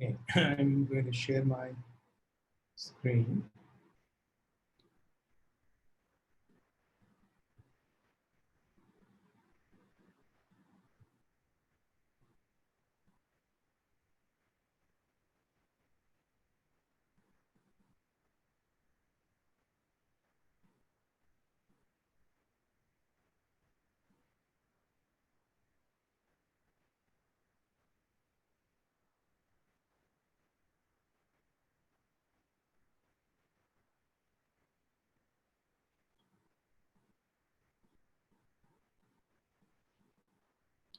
Okay, I'm going to share my screen.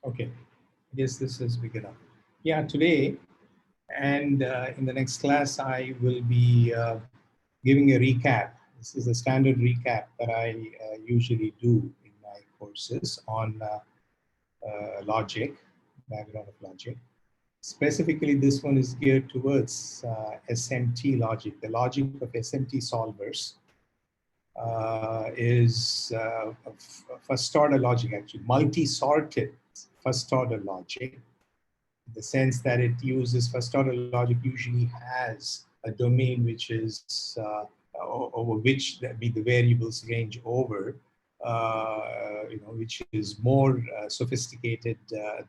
Okay, I guess this is big enough. Yeah, today and in the next class, I will be giving a recap. This is a standard recap that I usually do in my courses on logic, background of logic. Specifically, this one is geared towards SMT logic, the logic of SMT solvers. Is first order logic, actually multi-sorted first order logic, in the sense that it uses first order logic usually has a domain which is over which the variables range over, which is more sophisticated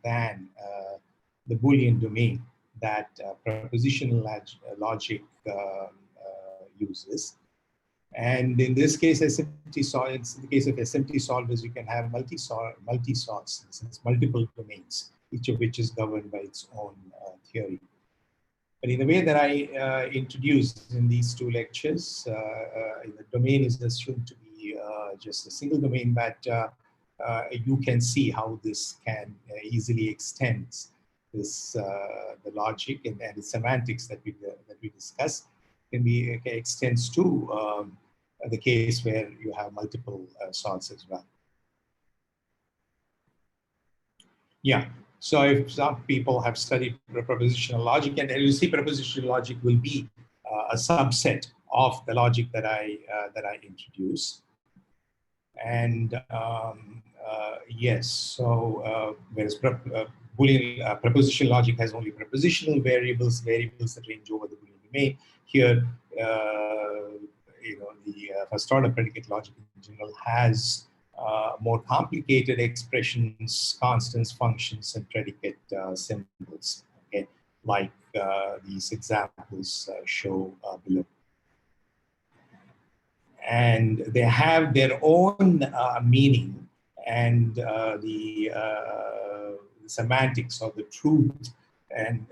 than the Boolean domain that propositional logic uses. And in this case, SMT solvers, in the case of SMT solvers, you can have multi-sorts, since multiple domains, each of which is governed by its own theory. But in the way that I introduced in these two lectures, the domain is assumed to be just a single domain, but you can see how this can easily extend this the logic and the semantics that we discuss can be extends to the case where you have multiple sorts as well. Yeah. So if some people have studied propositional logic, and you see propositional logic will be a subset of the logic that I introduce. And yes, so whereas Boolean propositional logic has only propositional variables that range over the Boolean domain. Here, the first order predicate logic in general has more complicated expressions, constants, functions, and predicate symbols, okay, like these examples show below. And they have their own meaning, and the semantics of the truth and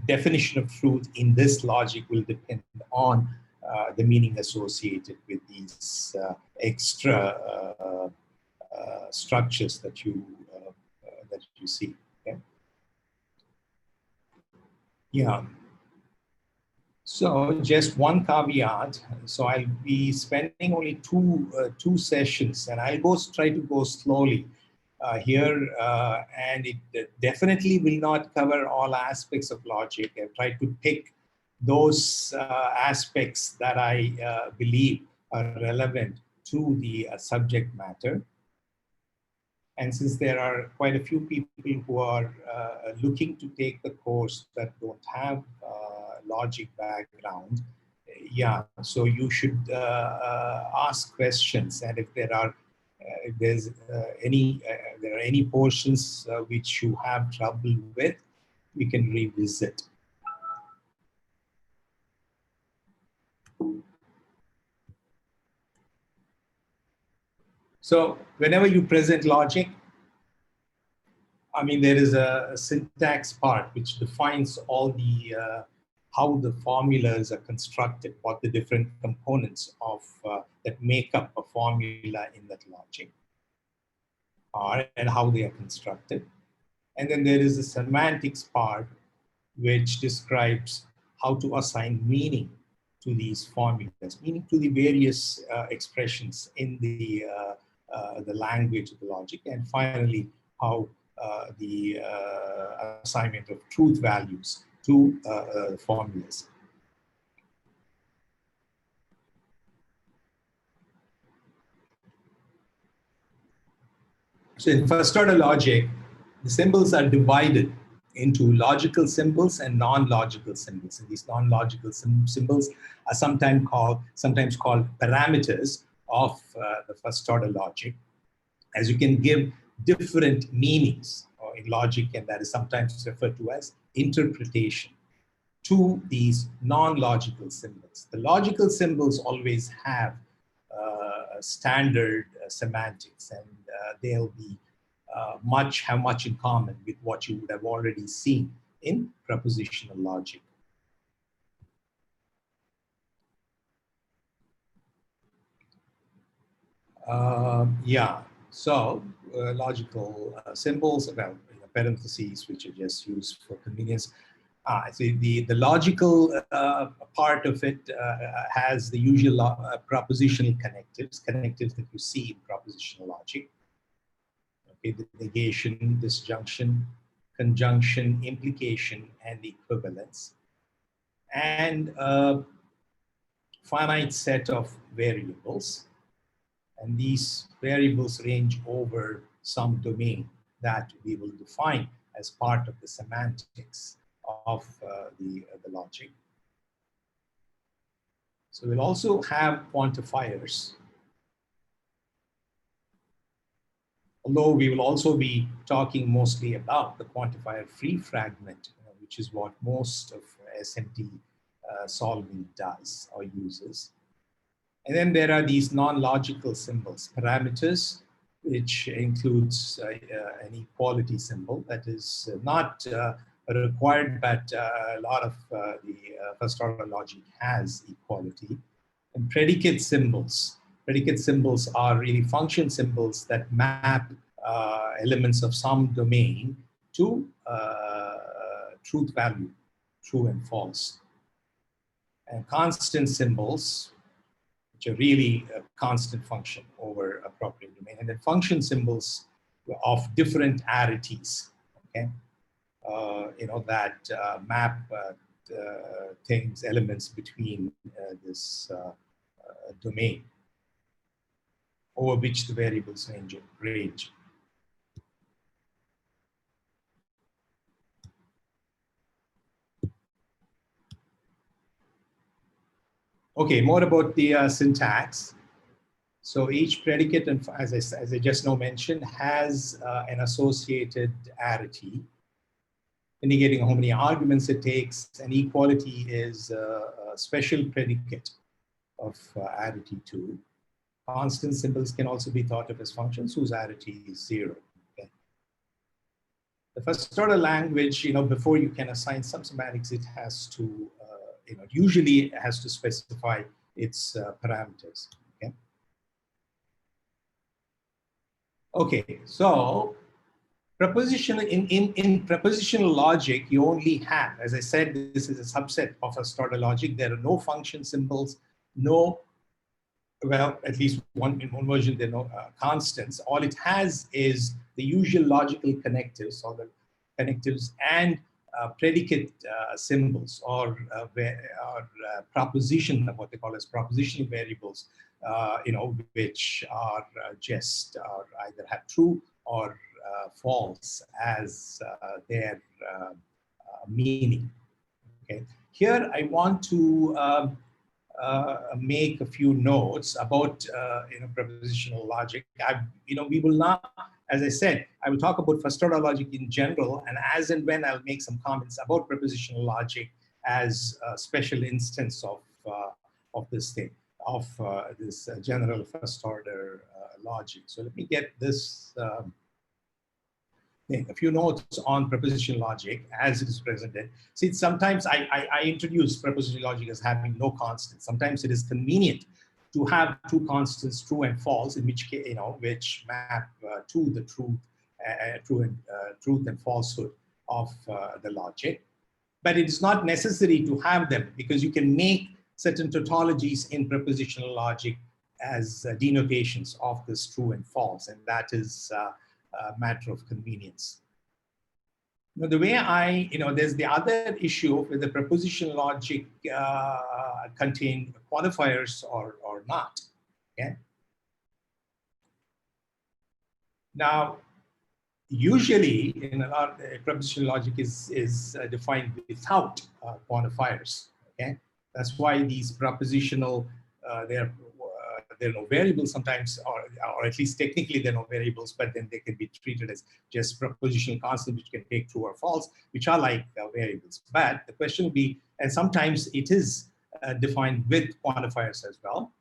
definition of truth in this logic will depend on the meaning associated with these extra structures that you see. Okay? Yeah. So just one caveat. So I'll be spending only two sessions, and I'll try to go slowly here, and it definitely will not cover all aspects of logic. I've tried to pick those aspects that I believe are relevant to the subject matter. And since there are quite a few people who are looking to take the course that don't have logic background, yeah, so you should ask questions, and if there are any portions which you have trouble with, we can revisit. So whenever you present logic, I mean, there is a syntax part which defines all the how the formulas are constructed, what the different components of that make up a formula in that logic are, and how they are constructed. And then there is a semantics part which describes how to assign meaning to these formulas, meaning to the various expressions in the language of the logic, and finally how the assignment of truth values to formulas. So in first order logic, the symbols are divided into logical symbols and non-logical symbols. And these non-logical symbols are sometimes called parameters of the first order logic, as you can give different meanings in logic, and that is sometimes referred to as interpretation to these non-logical symbols. The logical symbols always have standard semantics, and they'll be have much in common with what you would have already seen in propositional logic. So logical symbols, well, parentheses, which are just used for convenience. So the logical part of it has the usual propositional connectives that you see in propositional logic. Okay, the negation, disjunction, conjunction, implication, and equivalence. And a finite set of variables. And these variables range over some domain that we will define as part of the semantics of the logic. So we'll also have quantifiers, although we will also be talking mostly about the quantifier-free fragment, which is what most of SMT solving does or uses. And then there are these non-logical symbols, parameters, which includes an equality symbol that is not required, but a lot of the first order logic has equality. And predicate symbols. Predicate symbols are really function symbols that map elements of some domain to truth value, true and false. And constant symbols, which are really a constant function over appropriate domain. And then function symbols of different arities, okay? That map things, elements between this domain over which the variables range. Okay, more about the syntax. So each predicate, and as I just now mentioned, has an associated arity, indicating how many arguments it takes. And equality is a special predicate of arity 2. Constant symbols can also be thought of as functions whose arity is 0. Okay. The first order language, before you can assign some semantics, it has to, usually it has to specify its parameters. Okay. Okay, so propositional in propositional logic, you only have, as I said, this is a subset of first order logic. There are no function symbols, well, at least in one version, there are no constants. All it has is the usual logical connectives, or the connectives, and predicate symbols, or proposition, what they call as propositional variables, which are just either have true or false as their meaning. Okay. Here, I want to make a few notes about propositional logic. We will not, as I said, I will talk about first order logic in general, and as and when I'll make some comments about propositional logic as a special instance of this thing, of this general first order logic. So let me get this thing. A few notes on propositional logic as it is presented. See, sometimes I introduce propositional logic as having no constants. Sometimes it is convenient to have two constants, true and false, in which case, which map to the truth and falsehood of the logic. But it is not necessary to have them, because you can make certain tautologies in propositional logic as denotations of this true and false, and that is a matter of convenience. The way there's the other issue with the propositional logic contain qualifiers or not. Okay. Now, Usually, in a lot, propositional logic is defined without quantifiers. Okay, that's why these propositional there are no variables sometimes, or at least technically there are no variables, but then they can be treated as just propositional constants which can take true or false, which are like variables. But the question will be, and sometimes it is defined with quantifiers as well.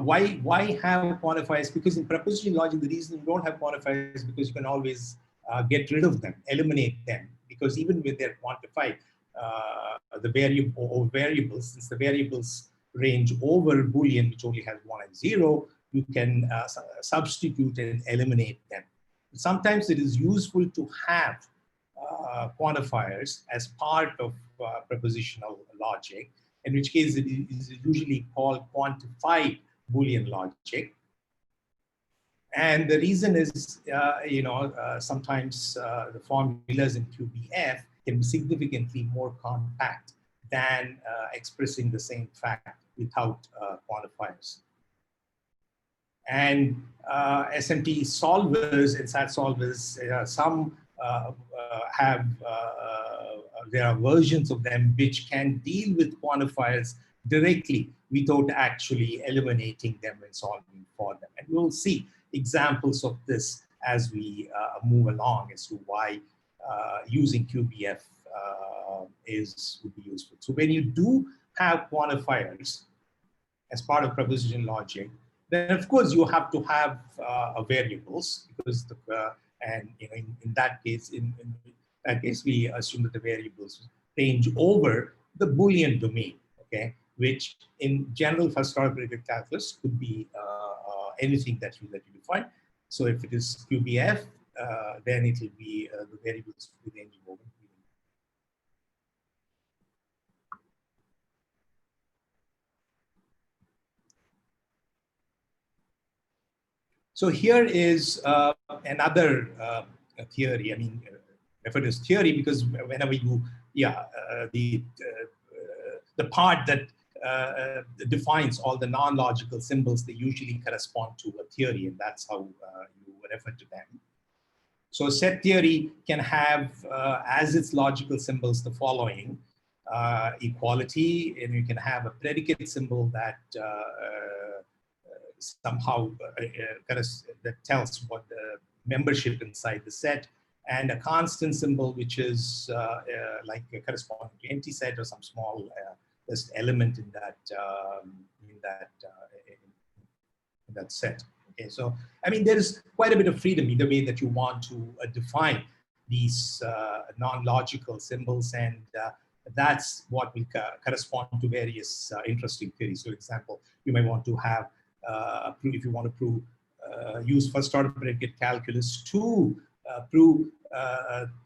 Why have quantifiers? Because in propositional logic, the reason you don't have quantifiers is because you can always get rid of them, eliminate them. Because even with their quantified, the variable or variables, since the variables range over Boolean, which only has 1 and 0, you can substitute and eliminate them. Sometimes it is useful to have quantifiers as part of propositional logic, in which case it is usually called quantified Boolean logic. And the reason is, sometimes the formulas in QBF can be significantly more compact than expressing the same fact without quantifiers. And SMT solvers and SAT solvers, some have, there are versions of them which can deal with quantifiers directly without actually eliminating them and solving for them. And we'll see examples of this as we move along as to why using QBF would be useful. So when you do have quantifiers as part of propositional logic, then of course you have to have variables, because and in that case, we assume that the variables range over the Boolean domain, okay, which in general first-order predicate calculus could be anything that you define. So if it is QBF, then it will be the variables will be ranging over Boolean. So here is another theory. I mean, referred as theory because whenever you, the part that defines all the non-logical symbols, they usually correspond to a theory, and that's how you refer to them. So set theory can have as its logical symbols the following: equality, and you can have a predicate symbol that somehow that tells what the membership inside the set, and a constant symbol which is like corresponding to empty set or some small just element in that set. Okay, so I mean there is quite a bit of freedom in the way that you want to define these non-logical symbols, and that's what will correspond to various interesting theories. So, for example, you may want to have if you want to prove use first-order predicate calculus to prove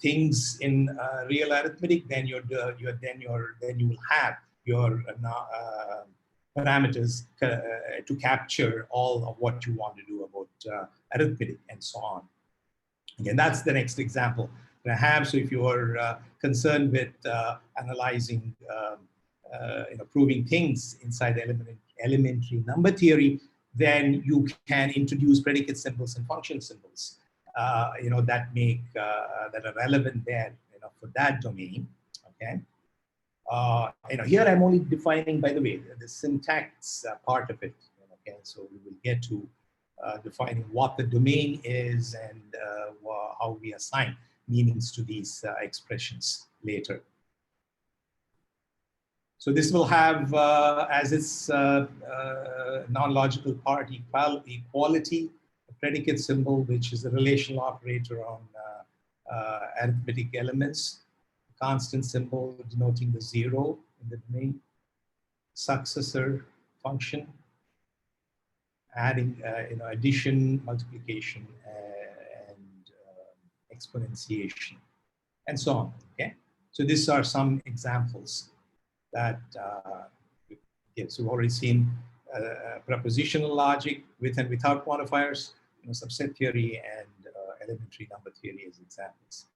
things in real arithmetic, then you will have your parameters to capture all of what you want to do about arithmetic and so on. Again, that's the next example that I have. So if you are concerned with analyzing, proving things inside elementary number theory, then you can introduce predicate symbols and function symbols, that make that are relevant there, for that domain. Okay. Here I'm only defining, by the way, the syntax part of it. Okay, so we will get to defining what the domain is and how we assign meanings to these expressions later. So this will have as its non-logical part equality, a predicate symbol, which is a relational operator on arithmetic elements, a constant symbol denoting the 0 in the domain, successor function, adding, addition, multiplication, and exponentiation, and so on. Okay, so these are some examples that yes, we've already seen propositional logic with and without quantifiers, subset theory, and elementary number theory as examples.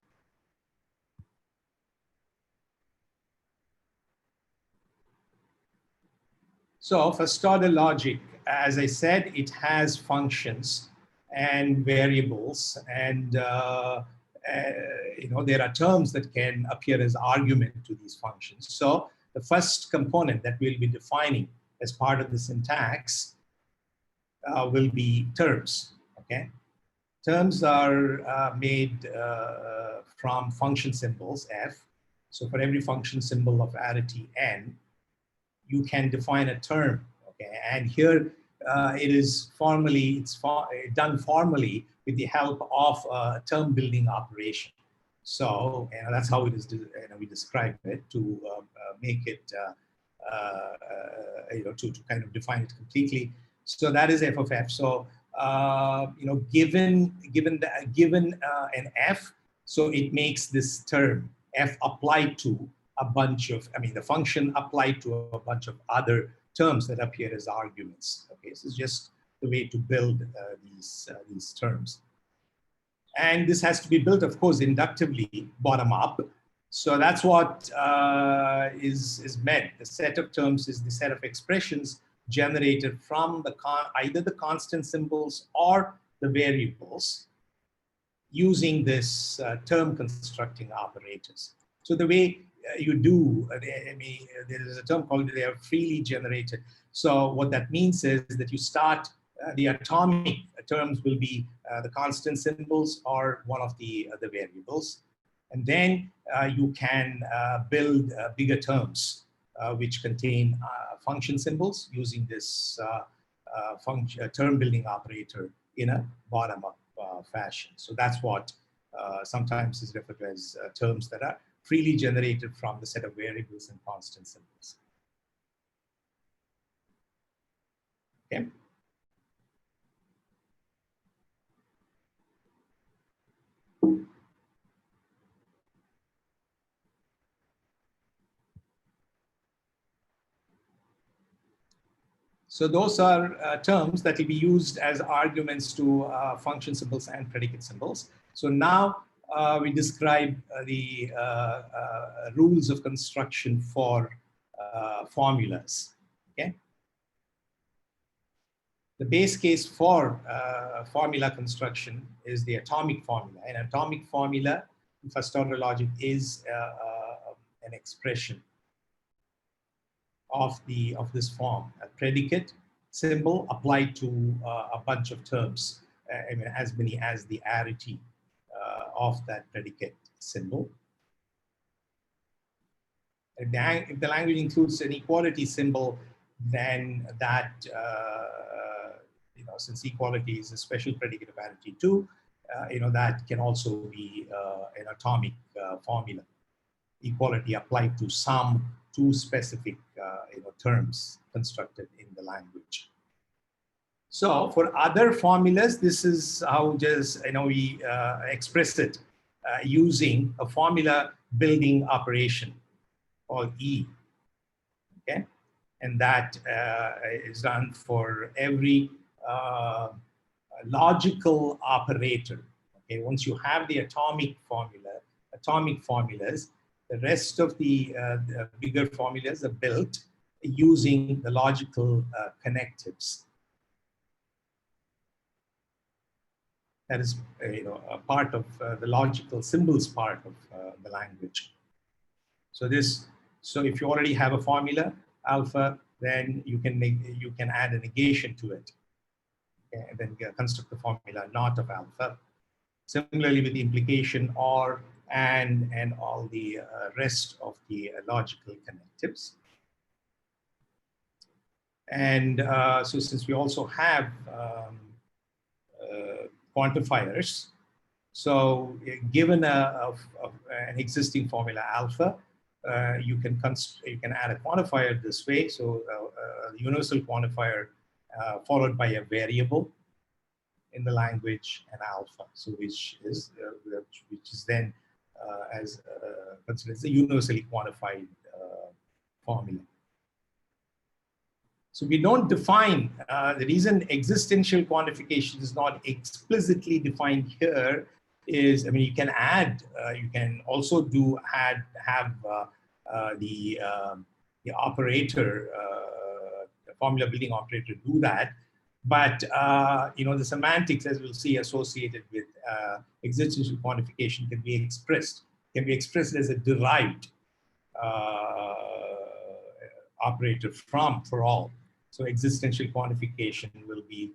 So first order logic, as I said, it has functions, and variables, and there are terms that can appear as argument to these functions. So the first component that we'll be defining as part of the syntax will be terms. Okay, terms are made from function symbols f. So for every function symbol of arity n, you can define a term. Okay, and here it is formally, done formally with the help of a term building operation. So that's how it is. We describe it to make it, to kind of define it completely. So that is f of f. So given an f, so it makes this term f applied to a bunch of, the function applied to a bunch of other terms that appear as arguments. Okay, this is just the way to build these terms. And this has to be built, of course, inductively, bottom up. So that's what is meant. The set of terms is the set of expressions generated from either the constant symbols or the variables using this term constructing operators. So the way you do, there is a term called they are freely generated. So what that means is that you start, the atomic terms will be the constant symbols or one of the variables. And then you can build bigger terms which contain function symbols using this term building operator in a bottom-up fashion. So that's what sometimes is referred to as terms that are freely generated from the set of variables and constant symbols. Okay. So those are terms that will be used as arguments to function symbols and predicate symbols. So now we describe the rules of construction for formulas. Okay. The base case for formula construction is the atomic formula. An atomic formula in first order logic is an expression of this form, a predicate symbol applied to a bunch of terms, as many as the arity of that predicate symbol. If the language includes an equality symbol, then that, since equality is a special predicate of arity 2, that can also be an atomic formula. Equality applied to some two specific terms constructed in the language. So for other formulas, this is how we express it using a formula building operation called E. Okay, and that is done for every logical operator. Okay, once you have the atomic formulas, the rest of the bigger formulas are built using the logical connectives. That is, a part of the logical symbols part of the language. So if you already have a formula alpha, then you can add a negation to it, okay, and then construct the formula not of alpha. Similarly with the implication or and all the rest of the logical connectives. And so since we also have quantifiers, so given an existing formula alpha, you can add a quantifier this way. So the universal quantifier followed by a variable in the language and alpha, so which is then considered as a universally quantified formula. So we don't define, the reason existential quantification is not explicitly defined here is, you can add, you can also have the operator, the formula building operator do that, But the semantics, as we'll see, associated with existential quantification can be expressed as a derived operator from for all. So existential quantification will be,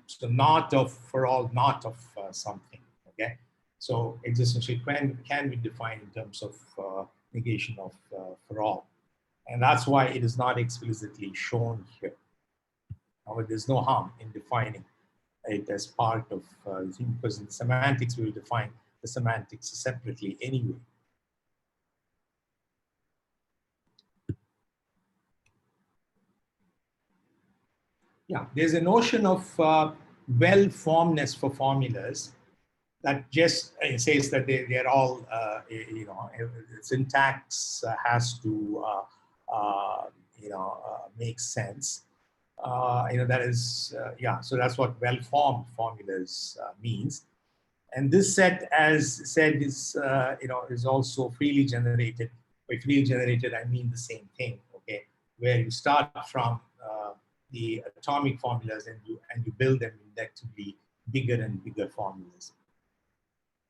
so not of for all, not of something. Okay, so existential can be defined in terms of negation of for all, and that's why it is not explicitly shown here. However, there's no harm in defining it as part of the thing, because in semantics we will define the semantics separately anyway. Yeah, there's a notion of well-formedness for formulas that just says that they're all, syntax has to, make sense. That is, so that's what well-formed formulas means. And this set, as said, is, is also freely generated. By freely generated, I mean the same thing, okay? Where you start from the atomic formulas and you build them inductively bigger and bigger formulas.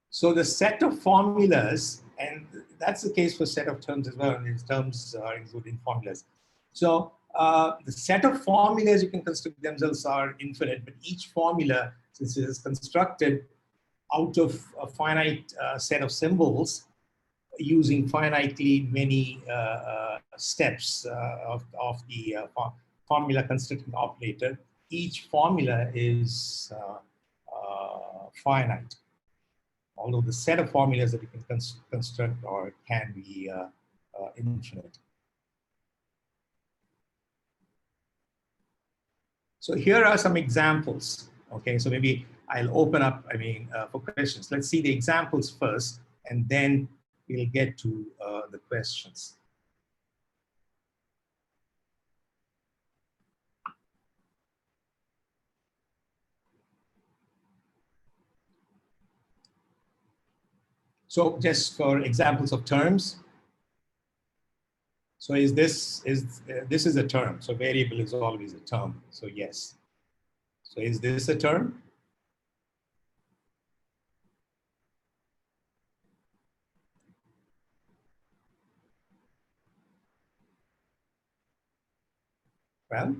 So the set of formulas, and that's the case for set of terms as well, and these terms are included in formulas. So the set of formulas you can construct themselves are infinite, but each formula, since it is constructed out of a finite set of symbols, using finitely many steps of the formula constructing operator, each formula is finite. Although the set of formulas that you can construct or can be infinite. So here are some examples. Okay, so maybe I'll open up, for questions. Let's see the examples first, and then we'll get to the questions. So just for examples of terms. So this is a term. So variable is always a term. So yes. So is this a term? Well,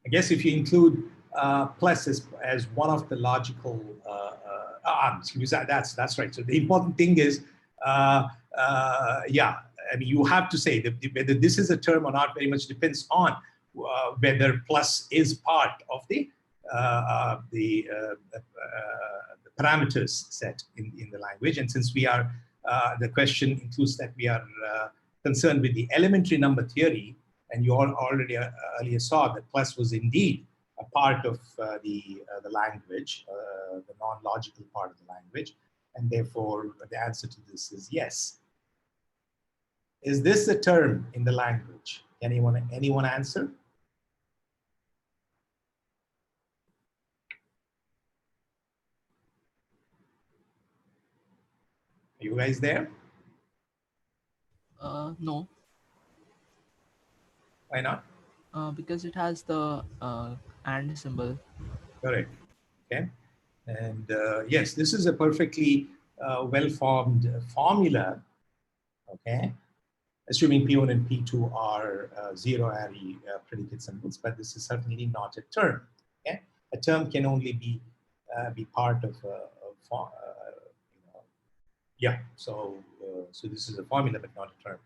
I guess if you include plus as one of the logical, that's right. So the important thing is, you have to say that whether this is a term or not very much depends on whether plus is part of the parameters set in the language. And since we are, the question includes that we are concerned with the elementary number theory, and you all already earlier saw that plus was indeed a part of the language, the non-logical part of the language, and therefore the answer to this is yes. Is this a term in the language? Anyone answer? Are you guys there? No. Why not? Because it has the and symbol. Correct. Okay. And yes, this is a perfectly well-formed formula. Okay. Assuming P1 and P2 are zero-ary predicate symbols, but this is certainly not a term. Okay? A term can only be part of a So this is a formula, but not a term.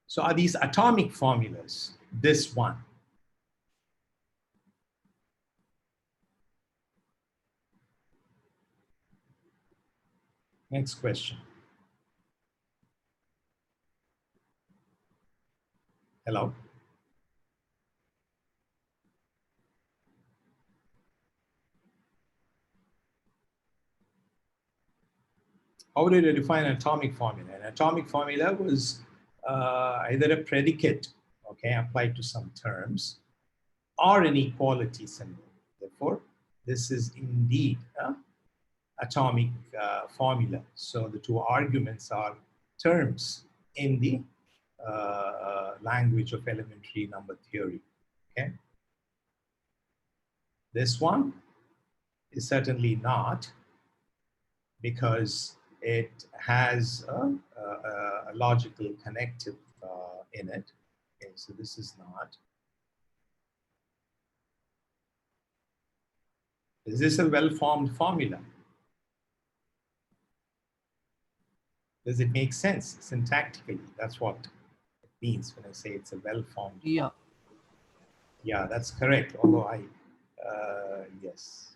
So are these atomic formulas? This one. Next question. Hello. How did I define an atomic formula? An atomic formula was either a predicate, okay, applied to some terms, or an equality symbol. Therefore, this is indeed atomic formula. So the two arguments are terms in the language of elementary number theory. Okay. This one is certainly not, because it has a logical connective in it. Okay, so this is not. Is this a well-formed formula? Does it make sense syntactically? That's what it means when I say it's a well-formed. Yeah. Yeah, that's correct. Although yes,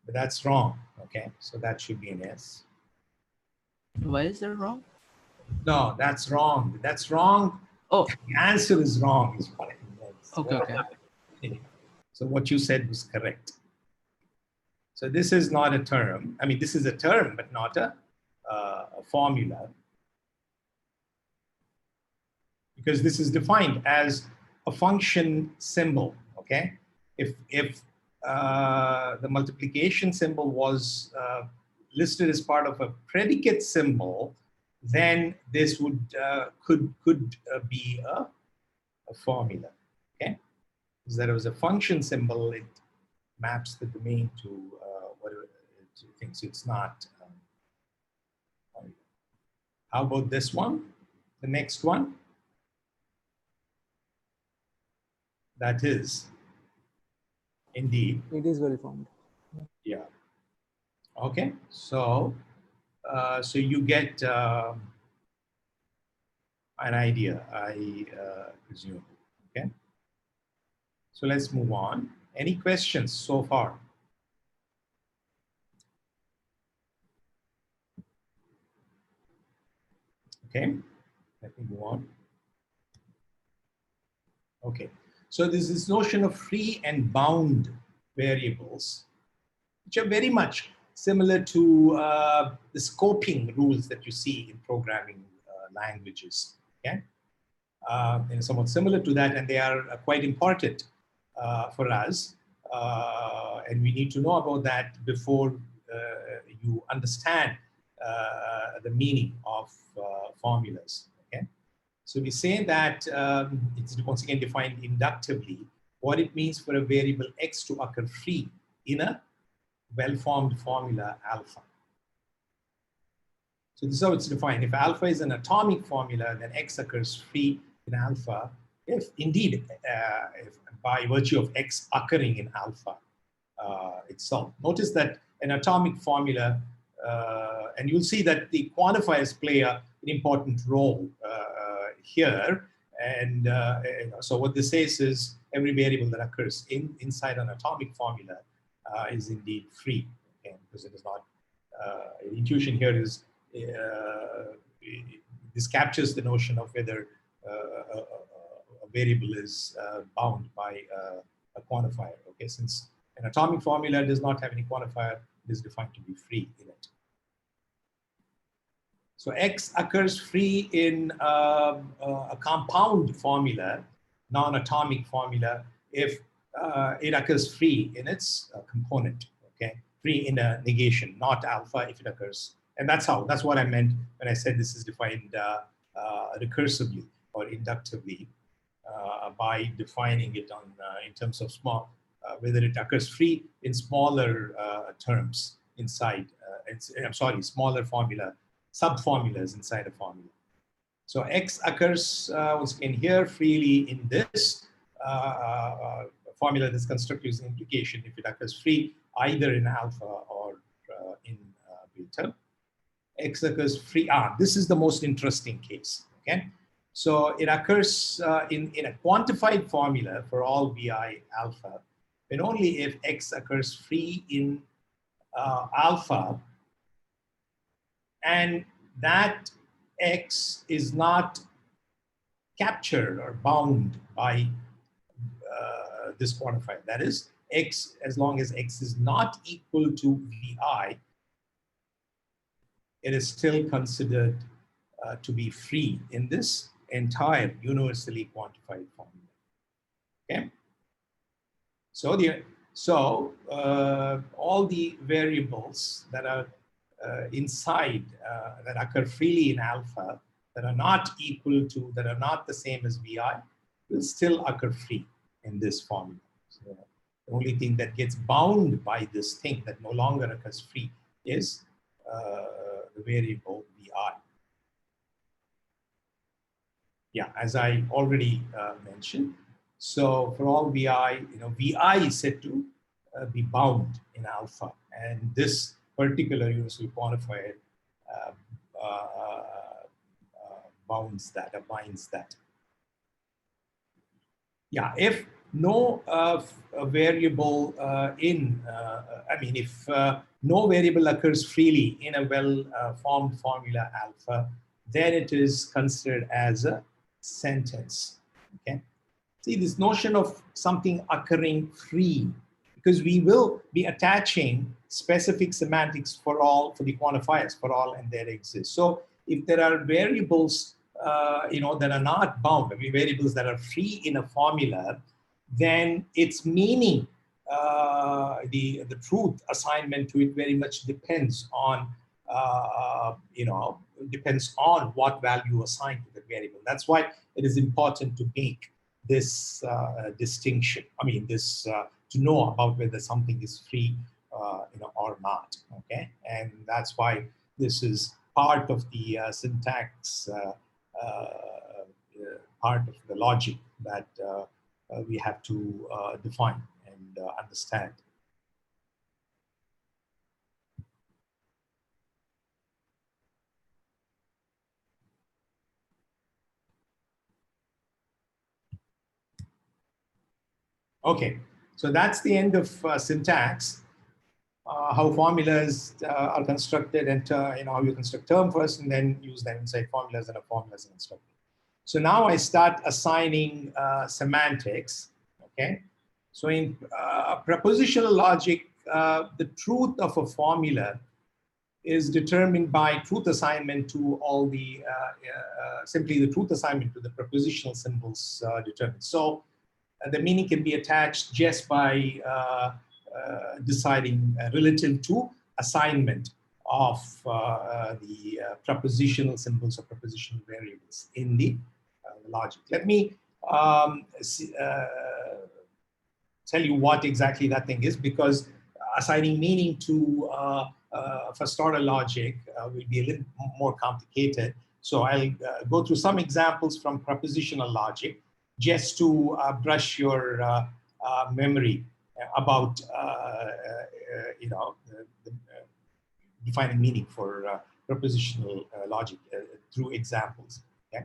but that's wrong. Okay, so that should be an S. Why is that wrong? No, that's wrong. That's wrong. Oh, The answer is wrong. Is what I meant. okay, okay. Anyway, so what you said was correct. So this is not a term. I mean, this is a term, but not a formula, because this is defined as a function symbol. Okay, if the multiplication symbol was listed as part of a predicate symbol, then this would could be a formula. Okay, because there was a function symbol, it maps the domain to whatever it thinks it's not. How about this one? The next one? That is indeed. It is well formed. Yeah. Okay. So, so you get an idea, I presume. Okay. So let's move on. Any questions so far? Okay. Let me move on. Okay. So there's this notion of free and bound variables, which are very much similar to the scoping rules that you see in programming languages. Okay, and somewhat similar to that, and they are quite important for us, and we need to know about that before you understand the meaning of formulas. Okay, so we say that it's once again defined inductively what it means for a variable x to occur free in a well-formed formula alpha. So this is how it's defined. If alpha is an atomic formula, then x occurs free in alpha if indeed, if by virtue of x occurring in alpha itself. Notice that an atomic formula, and you'll see that the quantifiers play an important role here. And so what this says is every variable that occurs inside an atomic formula is indeed free, okay? Because it is not, the intuition here is, this captures the notion of whether a variable is bound by a quantifier, okay? Since an atomic formula does not have any quantifier, it is defined to be free in it. So X occurs free in a compound formula, non-atomic formula, if it occurs free in its component, okay? Free in a negation, not alpha if it occurs. And that's what I meant when I said this is defined recursively or inductively by defining it on in terms of small, whether it occurs free in smaller terms inside, smaller formula, subformulas inside a formula. So X occurs once again here freely in this formula that's constructed using implication if it occurs free either in alpha or in beta. X occurs free. This is the most interesting case. Okay, so it occurs in a quantified formula for all vi alpha, but only if X occurs free in alpha, and that X is not captured or bound by this quantifier. That is, X, as long as X is not equal to VI, it is still considered to be free in this entire universally quantified formula. Okay. So So all the variables that are inside, that occur freely in alpha, that are not equal to, that are not the same as Vi, will still occur free in this formula. So the only thing that gets bound by this thing that no longer occurs free is the variable Vi. Yeah, as I already mentioned. So for all Vi, Vi is said to be bound in alpha, and this particular universal quantifier uh, uh, bounds that, binds that. Yeah, if no variable if no variable occurs freely in a well-formed formula alpha, then it is considered as a sentence. Okay. See, this notion of something occurring free, because we will be attaching specific semantics for all, for the quantifiers, for all, and there exists. So if there are variables that are not bound, variables that are free in a formula, then its meaning, the truth assignment to it very much depends on depends on what value assigned to the variable. That's why it is important to make this distinction. To know about whether something is free, or not. Okay, and that's why this is part of the syntax, part of the logic that we have to define and understand. Okay, so that's the end of syntax. How formulas are constructed, and how you construct term first, and then use them inside formulas, and a formula is constructed. So now I start assigning semantics. Okay, so in propositional logic, the truth of a formula is determined by truth assignment to all the simply the truth assignment to the prepositional symbols determined. So the meaning can be attached just by deciding relative to assignment of the prepositional symbols or prepositional variables in the logic. Let me tell you what exactly that thing is, because assigning meaning to first order logic will be a little more complicated. So I'll go through some examples from propositional logic just to brush your memory about defining meaning for propositional logic through examples. Okay.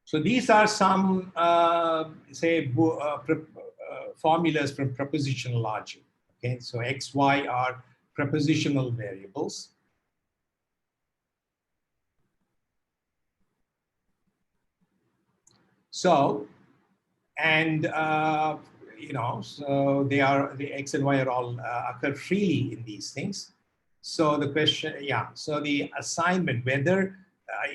So these are some, formulas from propositional logic. Okay, so X, Y are prepositional variables. So, and so the X and Y are all occur freely in these things. So the question, so the assignment, whether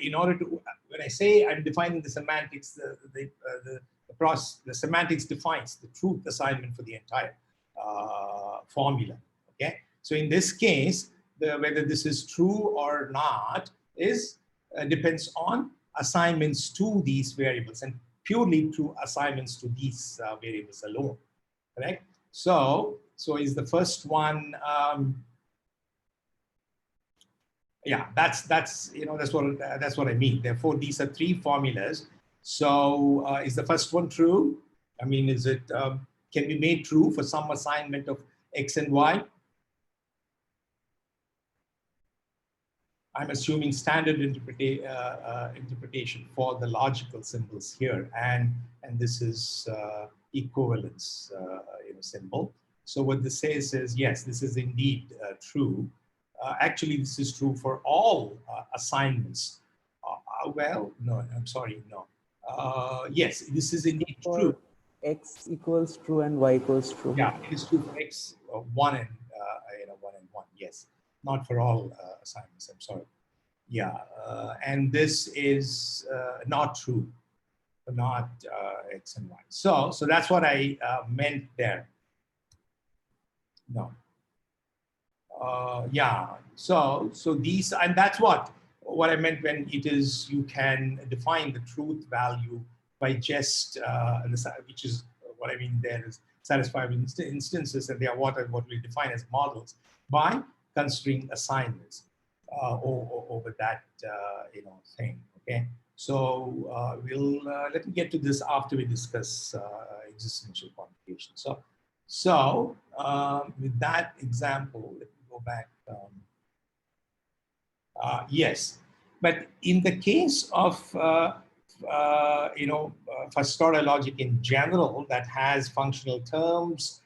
in order to, when I say I'm defining the semantics, the semantics defines the truth assignment for the entire formula. Okay, so in this case, whether this is true or not is depends on assignments to these variables, and purely through assignments to these variables alone. Correct. So is the first one. That's what I mean. Therefore, these are three formulas. So is the first one true? I mean, is it can be made true for some assignment of X and Y? I'm assuming standard interpretation for the logical symbols here, and this is equivalence symbol. So what this says is, yes, this is indeed true. Actually, this is true for all assignments. Well, no, I'm sorry, no. Yes, this is indeed true. X equals true and Y equals true. Yeah, it is true for X 1 and 1 and 1. Yes, not for all assignments. I'm sorry. Yeah, and this is not true, not X and Y. So that's what I meant there. No. Yeah, so these, and that's what I meant when it is, you can define the truth value by just, which is what I mean there is satisfiable instances, and they are what we define as models, by considering assignments over that thing. Okay, so we'll let me get to this after we discuss existential quantification. So with that example, let me go back. Yes, but in the case of first order logic in general, that has functional terms,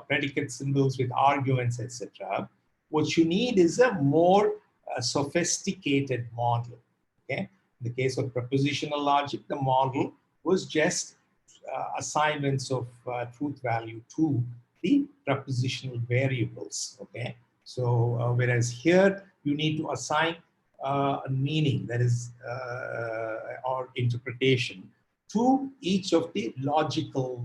predicate symbols with arguments, etc. What you need is a more sophisticated model. Okay, in the case of propositional logic, the model was just assignments of truth value to the propositional variables. Okay, so whereas here you need to assign a meaning, that is, or interpretation, to each of the logical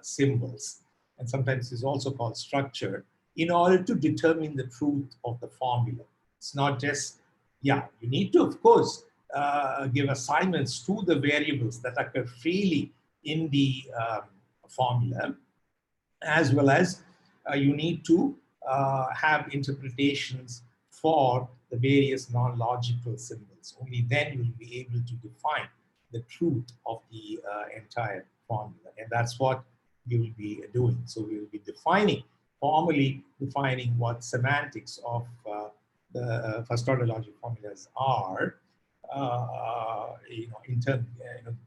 symbols, and sometimes is also called structure, in order to determine the truth of the formula. It's not just, yeah, you need to, of course, give assignments to the variables that occur freely in the formula, as well as you need to have interpretations for the various non-logical symbols. Only then you will be able to define the truth of the entire formula. And that's what you will be doing. So we will be formally defining what semantics of the first order logic formulas are, in terms,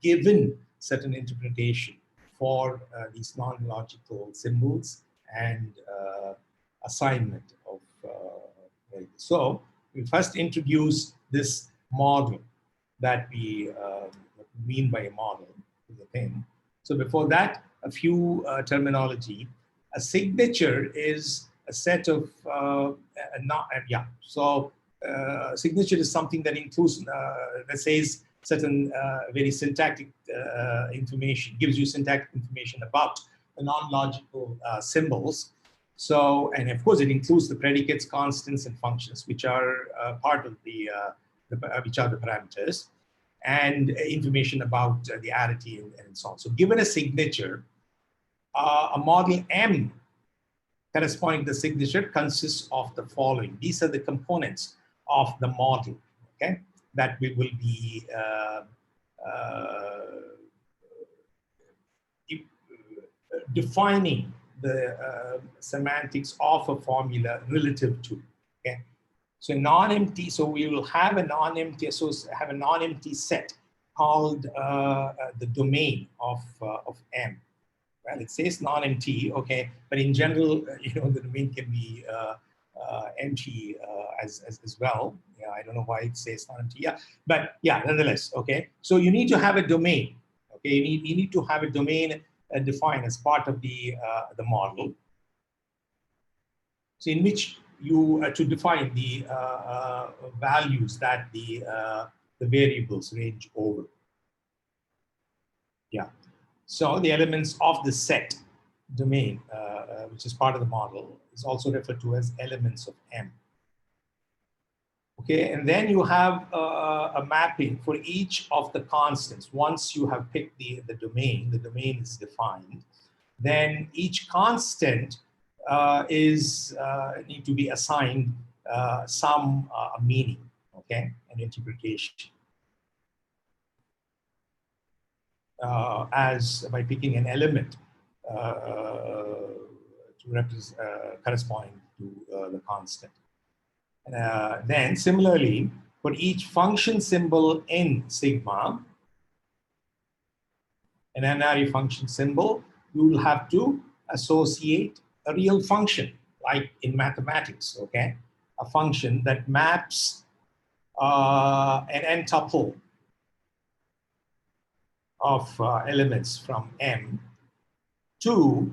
given certain interpretation for these non-logical symbols and assignment of values. So we first introduce this model that we mean by a model is a thing. So before that, a few terminology. A signature is a set of signature is something that includes that says certain very syntactic information, gives you syntactic information about the non-logical symbols. So, and of course, it includes the predicates, constants, and functions, which are part of which are the parameters, and information about the arity and so on. So, given a signature, a model M corresponding to the signature consists of the following. These are the components of the model, okay, that we will be defining the semantics of a formula relative to. Okay, so non-empty. So we will have a non-empty. Have a non-empty set called the domain of M. Well, it says non-empty, okay, but in general, the domain can be empty as well. Yeah, I don't know why it says non-empty. Yeah, but yeah, nonetheless, okay. So you need to have a domain. Okay, you need to have a domain defined as part of the model. So in which you to define the values that the variables range over. Yeah. So the elements of the set domain, which is part of the model, is also referred to as elements of M. Okay, and then you have a mapping for each of the constants. Once you have picked the domain is defined, then each constant need to be assigned some meaning, okay, and interpretation. As by picking an element to represent corresponding to the constant. Then similarly, for each function symbol in sigma, an NRE function symbol, you will have to associate a real function, like in mathematics, okay? A function that maps an n-tuple of elements from M to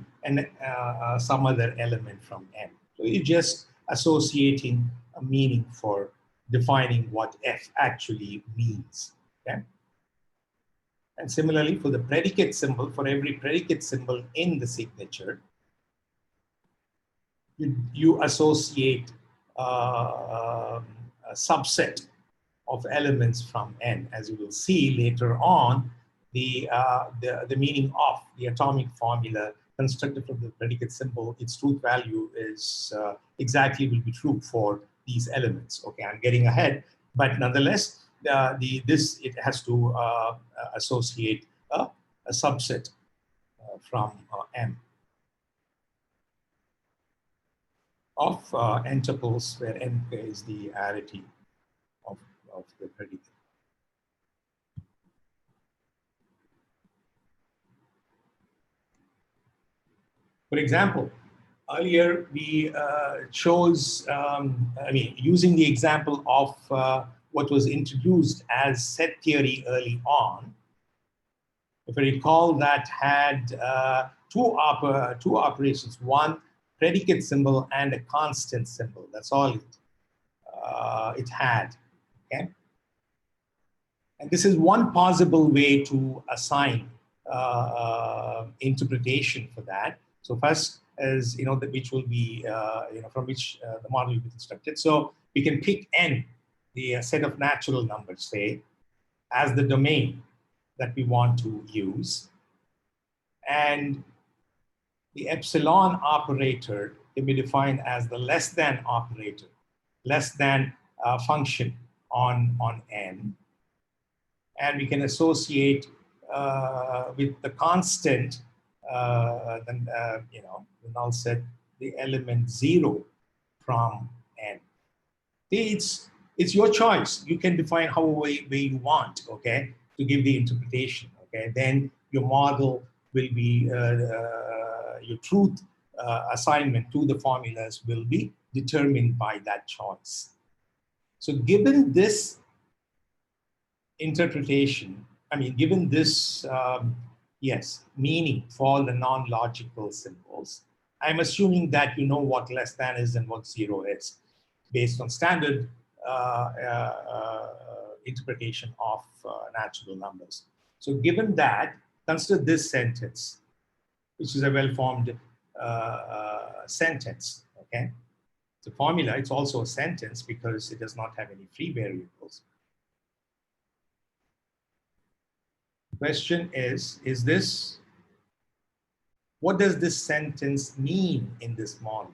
some other element from M. So you're just associating a meaning for defining what F actually means. Okay? And similarly, for the predicate symbol, for every predicate symbol in the signature, you associate a subset of elements from N. As you will see later on, the meaning of the atomic formula constructed from the predicate symbol, its truth value is exactly will be true for these elements. Okay, I'm getting ahead, but nonetheless, it has to associate a subset from M of n tuples, where n is the arity of the predicate. For example, earlier we chose, using the example of what was introduced as set theory early on. If I recall, that had two operations, one predicate symbol and a constant symbol. That's all it had, okay? And this is one possible way to assign interpretation for that. So first is, which will be, from which the model will be constructed. So we can pick n, the set of natural numbers, say, as the domain that we want to use. And the epsilon operator can be defined as the less than operator, less than function on n. And we can associate with the constant, the null set, the element 0 from n. It's your choice. You can define however way you want, okay, to give the interpretation, okay? Then your model will be, your truth assignment to the formulas will be determined by that choice. So given this interpretation, given this, meaning for the non-logical symbols, I'm assuming that you know what less than is and what 0 is, based on standard interpretation of natural numbers. So given that, consider this sentence, which is a well-formed sentence, okay? It's a formula, it's also a sentence because it does not have any free variables. Question is this, what does this sentence mean in this model?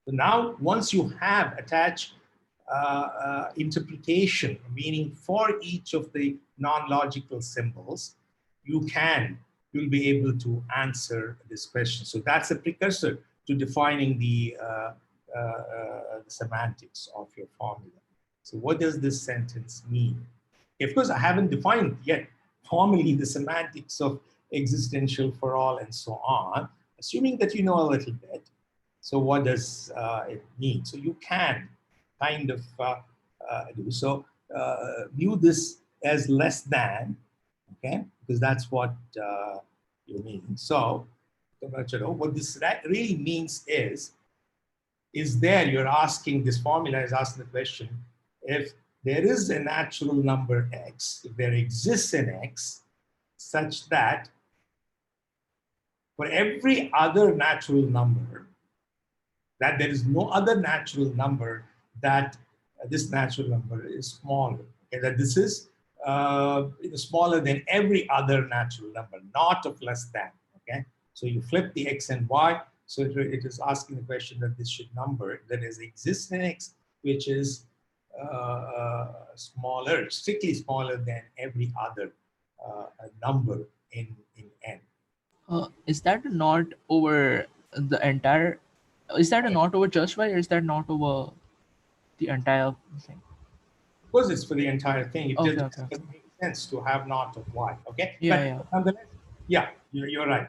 So now, once you have attached interpretation, meaning for each of the non-logical symbols, you'll be able to answer this question. So that's a precursor to defining the semantics of your formula. So what does this sentence mean? Of course, I haven't defined yet formally the semantics of existential for all and so on, assuming that you know a little bit. So what does it mean? So you can kind of do so. View this as less than, okay? Because that's what you mean. So what this really means is there, you're asking, this formula is asking the question, if there is a natural number x, if there exists an x, such that for every other natural number, that there is no other natural number that this natural number is smaller. Okay? That this is smaller than every other natural number, not of less than. Okay? So you flip the x and y. So it is asking the question that this should number that is exists in x, which is smaller, strictly smaller than every other number in n. Is that a not over the entire? Is that a not over just y, or is that not over the entire thing? Of course, it's for the entire thing. It Okay, just okay. doesn't make sense to have not of y. Okay, Yeah, but yeah. nonetheless, yeah, you're right.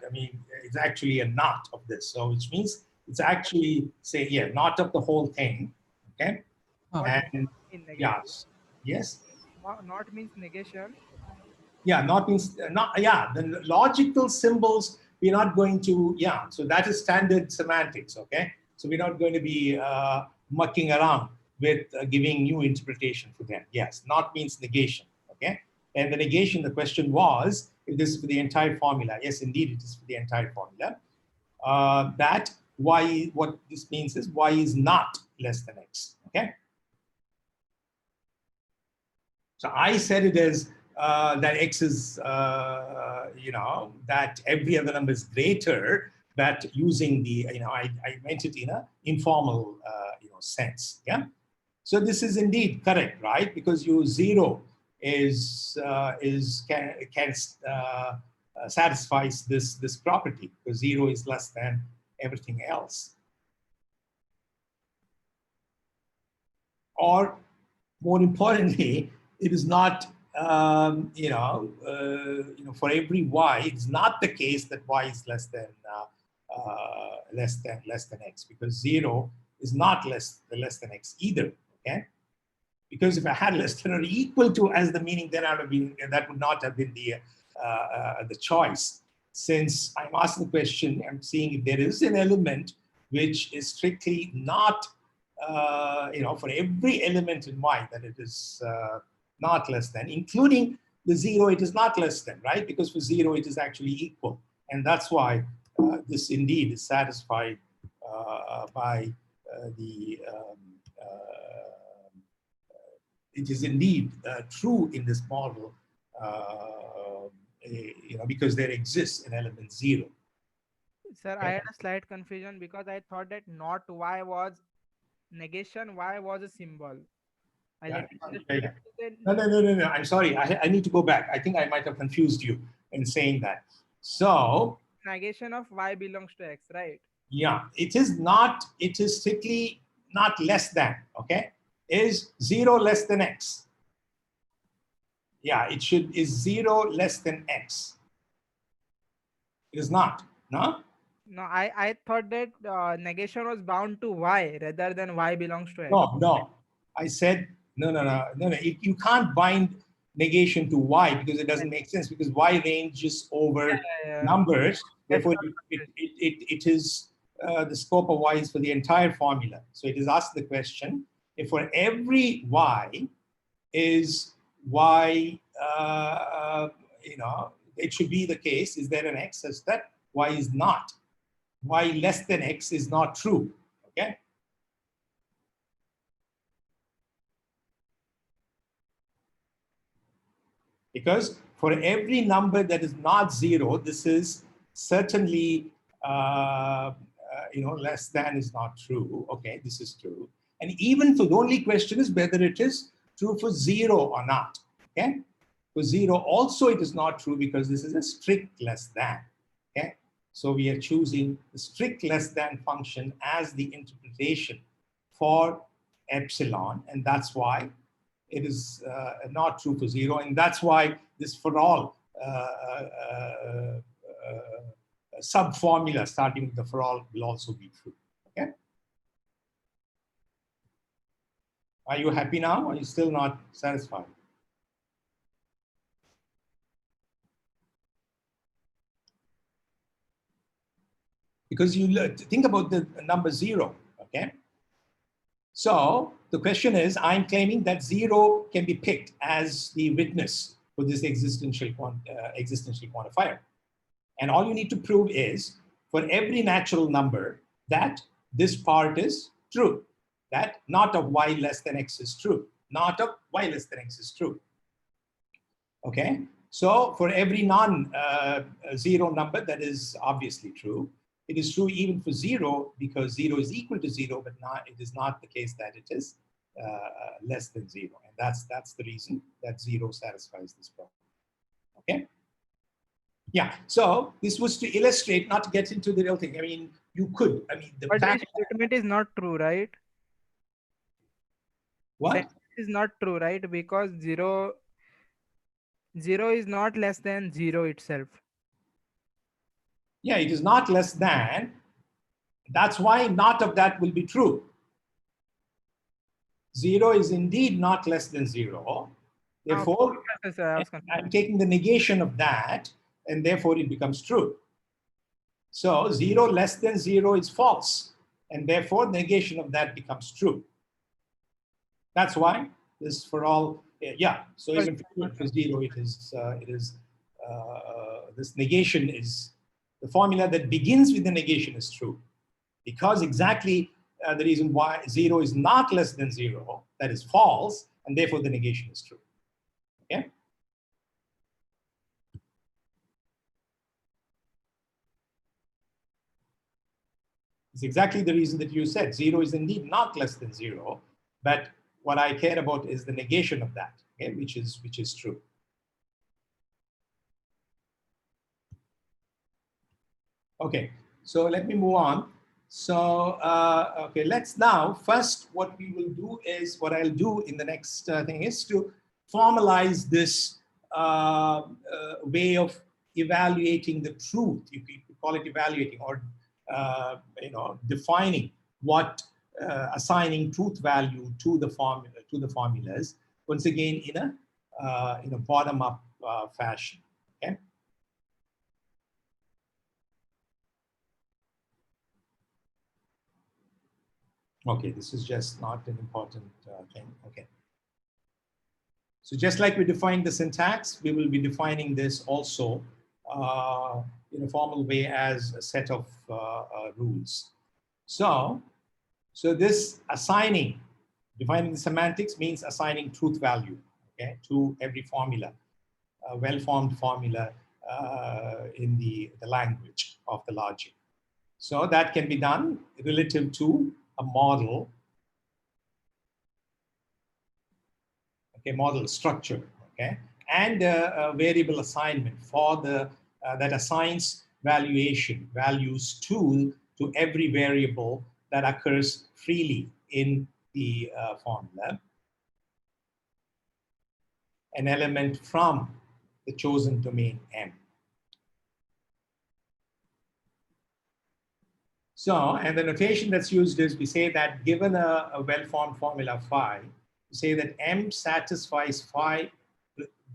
It's actually a not of this, so which means it's actually say not of the whole thing. Okay, and in negative. yes. Not means negation. Yeah, not means not. Yeah, the logical symbols we're not going to. Yeah, so that is standard semantics. Okay, so we're not going to be mucking around with giving new interpretation for them. Yes, not means negation, okay? And the negation, the question was, if this is for the entire formula. Yes, indeed, it is for the entire formula. That y, what this means is y is not less than x, okay? So I said it is that x is, that every other number is greater, that using the, I meant it in an informal, sense, yeah? So this is indeed correct, right? Because you 0 satisfies this property, because 0 is less than everything else. Or more importantly, it is not, for every y, it's not the case that y is less than x, because 0 is not less than x either. Okay, because if I had less than or equal to as the meaning, then that would not have been the choice. Since I'm asking the question, I'm seeing if there is an element which is strictly not, for every element in y, that it is not less than, including the 0, it is not less than, right? Because for 0, it is actually equal. And that's why this indeed is satisfied by it is indeed true in this model, because there exists an element 0. Sir, I had a slight confusion because I thought that not y was negation, y was a symbol. No. I'm sorry. I need to go back. I think I might have confused you in saying that. So negation of y belongs to x, right? Yeah, it is not. It is strictly not less than. Okay, is 0 less than x? Yeah, it should is 0 less than x. It is not. No. No, I thought that negation was bound to y rather than y belongs to x. No. I said no. You can't bind negation to y because it doesn't make sense, because y ranges over numbers. Therefore, it is the scope of y is for the entire formula. So it is asked the question, if for every y is y, it should be the case, is there an x such that y is not? Y less than x is not true, okay? Because for every number that is not 0, this is certainly, less than is not true. Okay, this is true. And even for the only question is whether it is true for 0 or not. Okay, for 0 also it is not true because this is a strict less than. Okay, so we are choosing the strict less than function as the interpretation for epsilon, and that's why it is not true for 0, and that's why this for all sub-formula starting with the for all will also be true. Okay? Are you happy now, or are you still not satisfied? Because you think about the number 0, okay? So the question is, I'm claiming that 0 can be picked as the witness for this existential quantifier. And all you need to prove is, for every natural number, that this part is true. That not of y less than x is true. Not of y less than x is true. Okay? So for every non-zero number, that is obviously true. It is true even for 0, because 0 is equal to 0, but it is not the case that it is less than 0. And that's the reason that 0 satisfies this problem. Okay? Yeah, so this was to illustrate, not to get into the real thing. I mean, you could. I mean, but this statement is not true, right? What? That is not true, right? Because 0 is not less than 0 itself. Yeah, it is not less than. That's why not of that will be true. 0 is indeed not less than 0. Therefore, I'm taking the negation of that, and therefore it becomes true. So 0 less than 0 is false, and therefore negation of that becomes true. That's why this for all, yeah. So For even for 0, it is this negation is the formula that begins with the negation is true, because exactly the reason why 0 is not less than 0, that is false, and therefore the negation is true. Okay. It's exactly the reason that you said 0 is indeed not less than 0, but what I care about is the negation of that, okay, which is true. Okay, so let me move on. So, okay, let's now, first what we will do is, what I'll do in the next thing is to formalize this way of evaluating the truth. You could call it evaluating, or defining what, assigning truth value to the formulas, once again in a bottom-up fashion. Okay. Okay, this is just not an important thing. Okay. So just like we defined the syntax, we will be defining this also in a formal way as a set of rules. So this assigning, defining the semantics means assigning truth value, okay, to every formula, a well-formed formula in the language of the logic. So that can be done relative to a model, okay, model structure, okay, and a variable assignment for the that assigns values to every variable that occurs freely in the formula, an element from the chosen domain M. So, and the notation that's used is, we say that given a well-formed formula phi, we say that M satisfies phi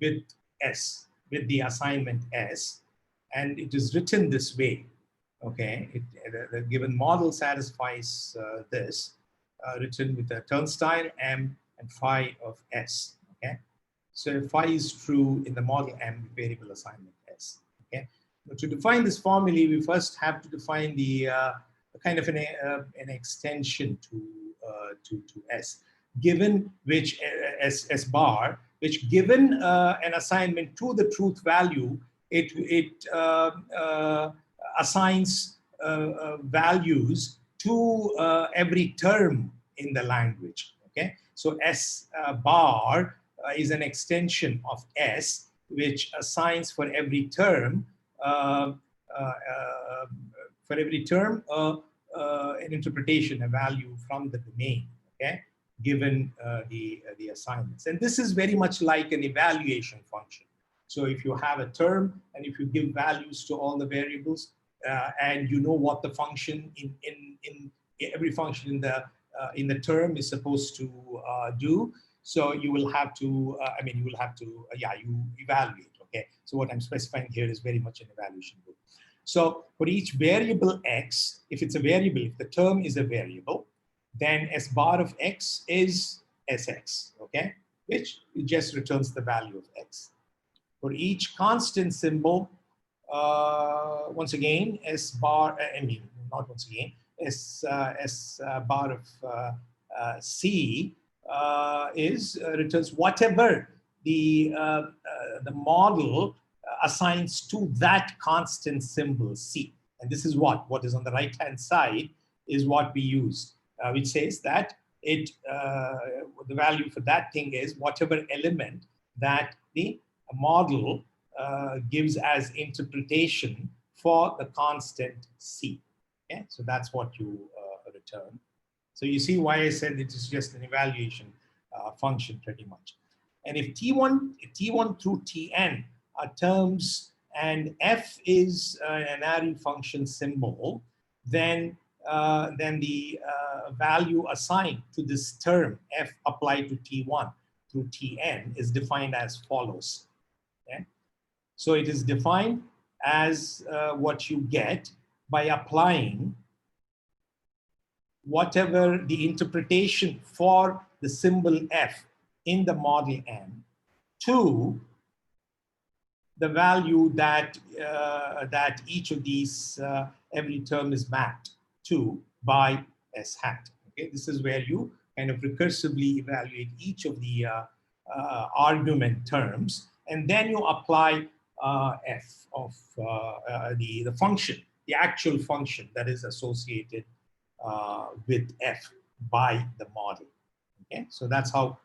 with S, with the assignment S, and it is written this way, okay? The given model satisfies this, written with a turnstile M and phi of S, okay? So if phi is true in the model M, variable assignment S, okay? Now, to define this formally, we first have to define the kind of an extension to S, given which S bar, which given an assignment to the truth value, it assigns values to every term in the language. Okay, so S bar is an extension of S, which assigns for every term an interpretation, a value from the domain, okay, given the assignments. And this is very much like an evaluation function. So if you have a term and if you give values to all the variables, and you know what the function in every function in the term is supposed to do, so you will have to, you evaluate, okay? So what I'm specifying here is very much an evaluation rule. So for each variable x, if it's a variable, if the term is a variable, then S bar of x is Sx, okay? Which just returns the value of x. For each constant symbol, once again, S bar, not once again, S bar of C returns whatever the model assigns to that constant symbol C. And this is what is on the right-hand side is what we use, which says that the value for that thing is whatever element that the model gives as interpretation for the constant C. Okay, so that's what you return. So you see why I said it is just an evaluation function pretty much. And if T1 through Tn are terms and F is an array function symbol, then the value assigned to this term F applied to T1 through Tn is defined as follows. Okay? So it is defined as what you get by applying whatever the interpretation for the symbol F in the model M to the value that, that each of these, every term is mapped to by S hat. Okay, this is where you kind of recursively evaluate each of the argument terms, and then you apply F of the function, the actual function that is associated with F by the model. Okay, so that's how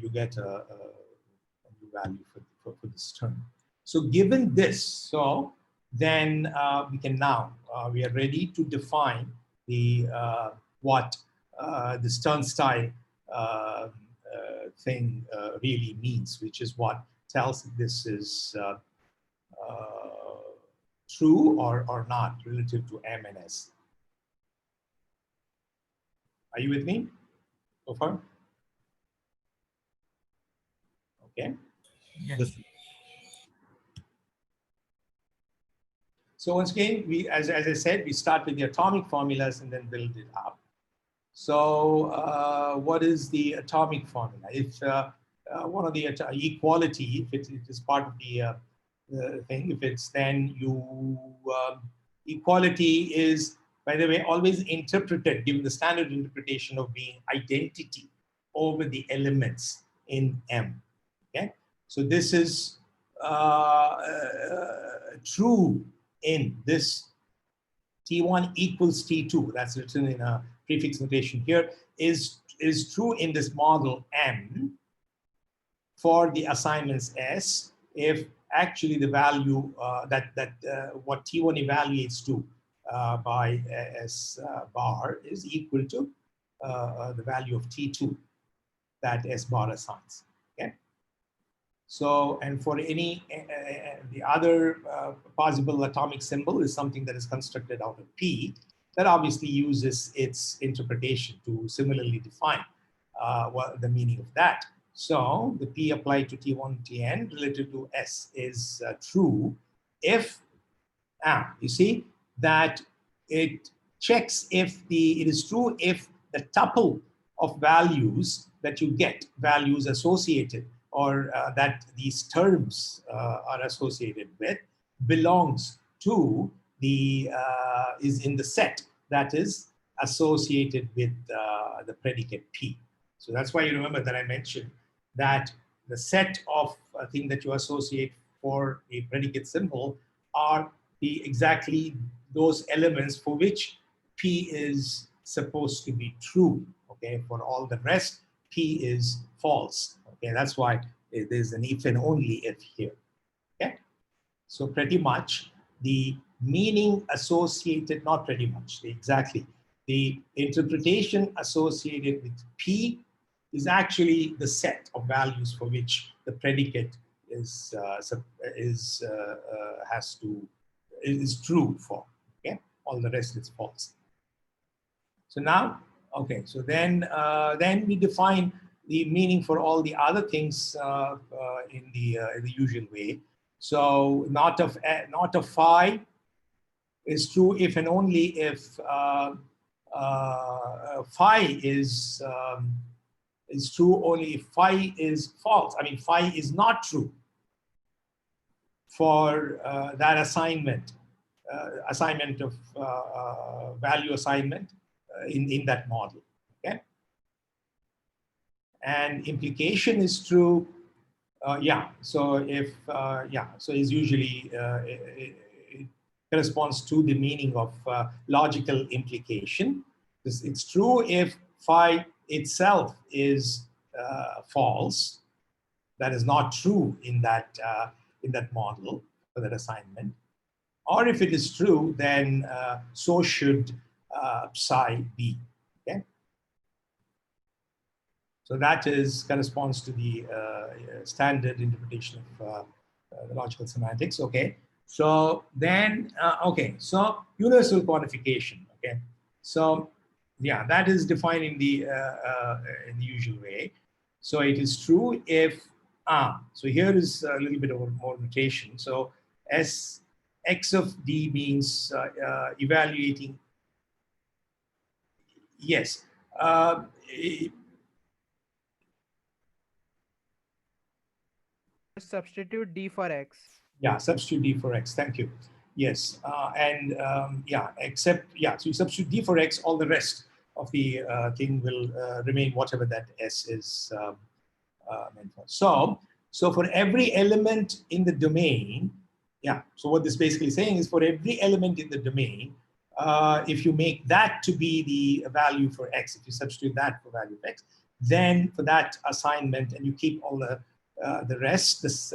you get a new value for this term. So given this, so then we can now we are ready to define the what this turnstile thing really means, which is what tells this is true or not relative to M and S. Are you with me so far? Okay. Yes. So once again, we, as I said, we start with the atomic formulas and then build it up. So what is the atomic formula? If one of the equality, if it is part of the thing, if it's then you, equality is, by the way, always interpreted, given the standard interpretation of being identity over the elements in M. Okay, so this is true in this T1 equals T2, that's written in a prefix notation here, is true in this model M for the assignments S if actually the value what T1 evaluates to by S bar is equal to the value of T2 that S bar assigns. Okay. So, and for any, the other possible atomic symbol is something that is constructed out of P that obviously uses its interpretation to similarly define what the meaning of that. So the P applied to T1, Tn relative to S is true if, you see that it checks if it is true if the tuple of values that you get, values associated or that these terms are associated with, belongs to the, is in the set that is associated with the predicate P. So that's why you remember that I mentioned that the set of thing that you associate for a predicate symbol are exactly those elements for which P is supposed to be true. Okay, for all the rest, P is false. Okay, that's why there's an if and only if here. Okay, so pretty much the meaning associated, not pretty much, exactly, the interpretation associated with P is actually the set of values for which the predicate is true for. Okay, all the rest is false. So now, okay, so then we define the meaning for all the other things in the usual way. So not of phi is true if and only if phi is true only if phi is false. I mean, phi is not true for that assignment of value assignment in that model. Okay, and implication is true. Yeah. So if so is usually it corresponds to the meaning of logical implication. It's true if phi itself is false. That is not true in that model for that assignment. Or if it is true, then so should psi be. Okay. So that corresponds to the standard interpretation of the logical semantics. Okay. So then, okay. So universal quantification. Okay. So yeah, that is defined in the usual way. So it is true if so here is a little bit of more notation. So S x of d means evaluating. Yes. Substitute D for X. Yeah, substitute D for X. Thank you. Yes, yeah, except, yeah, so you substitute D for X, all the rest of the thing will remain whatever that S is meant for. So for every element in the domain, yeah, so what this basically saying is for every element in the domain, if you make that to be the value for X, if you substitute that for value of X, then for that assignment, and you keep all the rest, this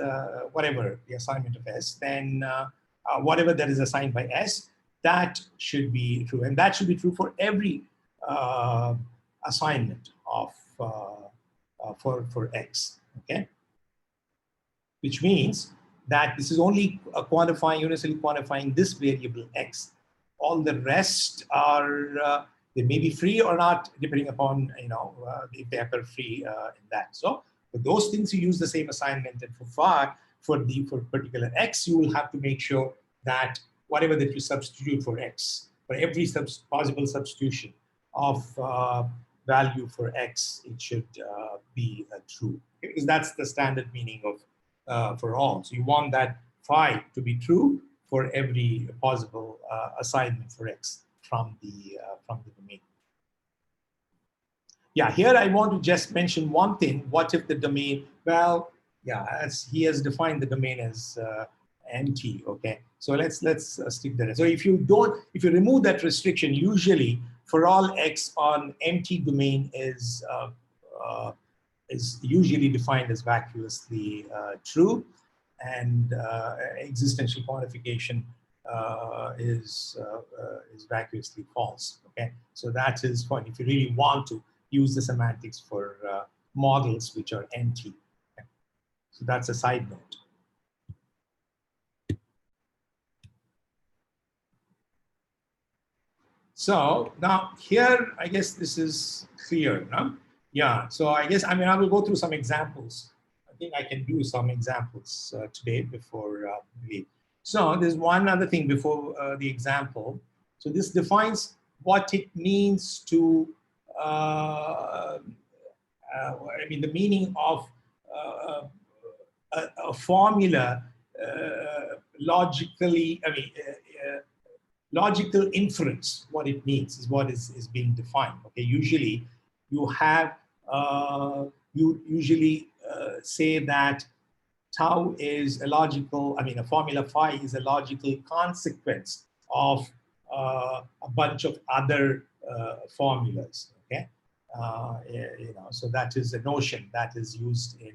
whatever the assignment of S, then whatever that is assigned by S, that should be true, and that should be true for every assignment of for X. Okay, which means that this is only quantifying, universally quantifying this variable X. All the rest are they may be free or not, depending upon if they are free in that. So for those things, you use the same assignment, and for particular X, you will have to make sure that whatever that you substitute for X, for every possible substitution of value for X, it should be true, because that's the standard meaning of for all. So you want that phi to be true for every possible assignment for X from the domain. Yeah, here I want to just mention one thing. What if the domain, well, yeah, as he has defined the domain as empty, okay? So let's stick there. So if you remove that restriction, usually for all X on empty domain is usually defined as vacuously true, and existential quantification is vacuously false. Okay, so that is fine if you really want to use the semantics for models which are empty. Okay? So that's a side note. So now here, I guess this is clear, no? Yeah, so I guess, I will go through some examples. I think I can do some examples today before we. So there's one other thing before the example. So this defines what it means to, the meaning of a formula logically, logical inference, what it means is what is being defined. Okay, usually you have, you usually say that tau is a logical, a formula phi is a logical consequence of a bunch of other formulas. Okay, so that is a notion that is used in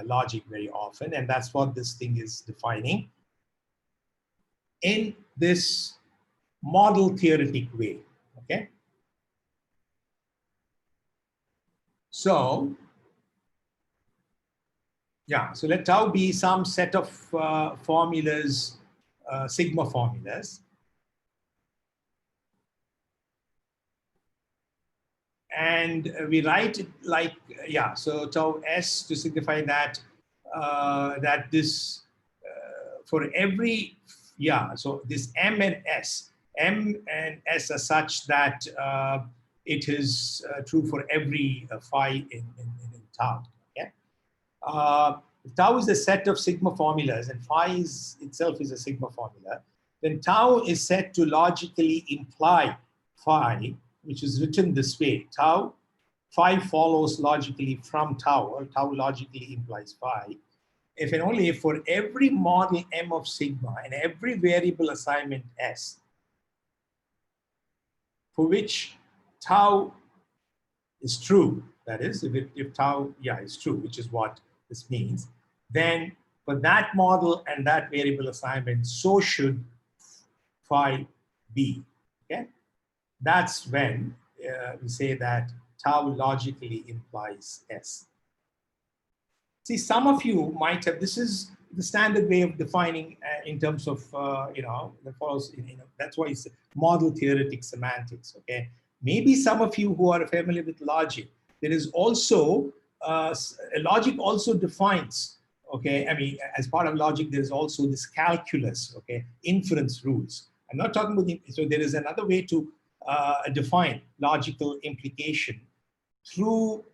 logic very often, and that's what this thing is defining in this model theoretic way. Okay, so yeah, so let tau be some set of formulas, sigma formulas, and we write it like, yeah, so tau S to signify that that this for every, yeah, so this M and S are such that it is true for every phi in tau. Okay, tau is a set of sigma formulas, and phi itself is a sigma formula. Then tau is said to logically imply phi, which is written this way: tau, phi follows logically from tau, or tau logically implies phi, if and only if for every model M of sigma and every variable assignment S, for which tau is true, that is, if tau, yeah, is true, which is what this means, then for that model and that variable assignment, so should phi be. Okay, that's when we say that tau logically implies S. See, some of you might have, this is the standard way of defining in terms of, that follows, that's why it's model theoretic semantics, okay? Maybe some of you who are familiar with logic, there is also, logic also defines, okay? As part of logic, there's also this calculus, okay? Inference rules. I'm not talking about, so there is another way to define logical implication through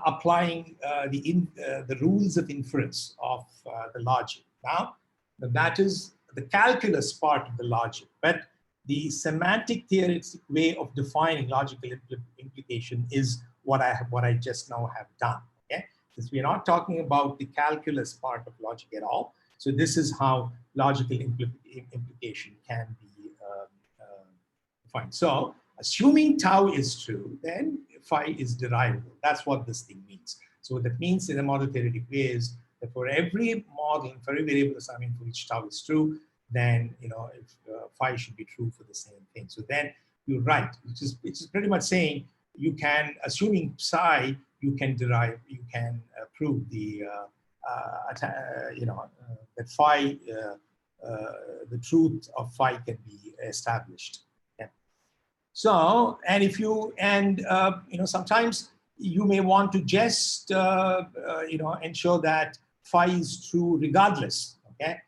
applying the rules of inference of the logic. Now, that is the calculus part of the logic, but the semantic theoretic way of defining logical implication is what I just now have done. Okay, since we are not talking about the calculus part of logic at all, so this is how logical implication can be defined. So, assuming tau is true, then phi is derivable. That's what this thing means. So what that means in a model theoretic way is that for every model, for every variable assignment for which tau is true, then if phi should be true for the same thing. So then you're right, which is pretty much saying you can, assuming psi, you can prove the that phi, the truth of phi can be established. Okay. So, and if you sometimes you may want to just ensure that phi is true regardless. Okay.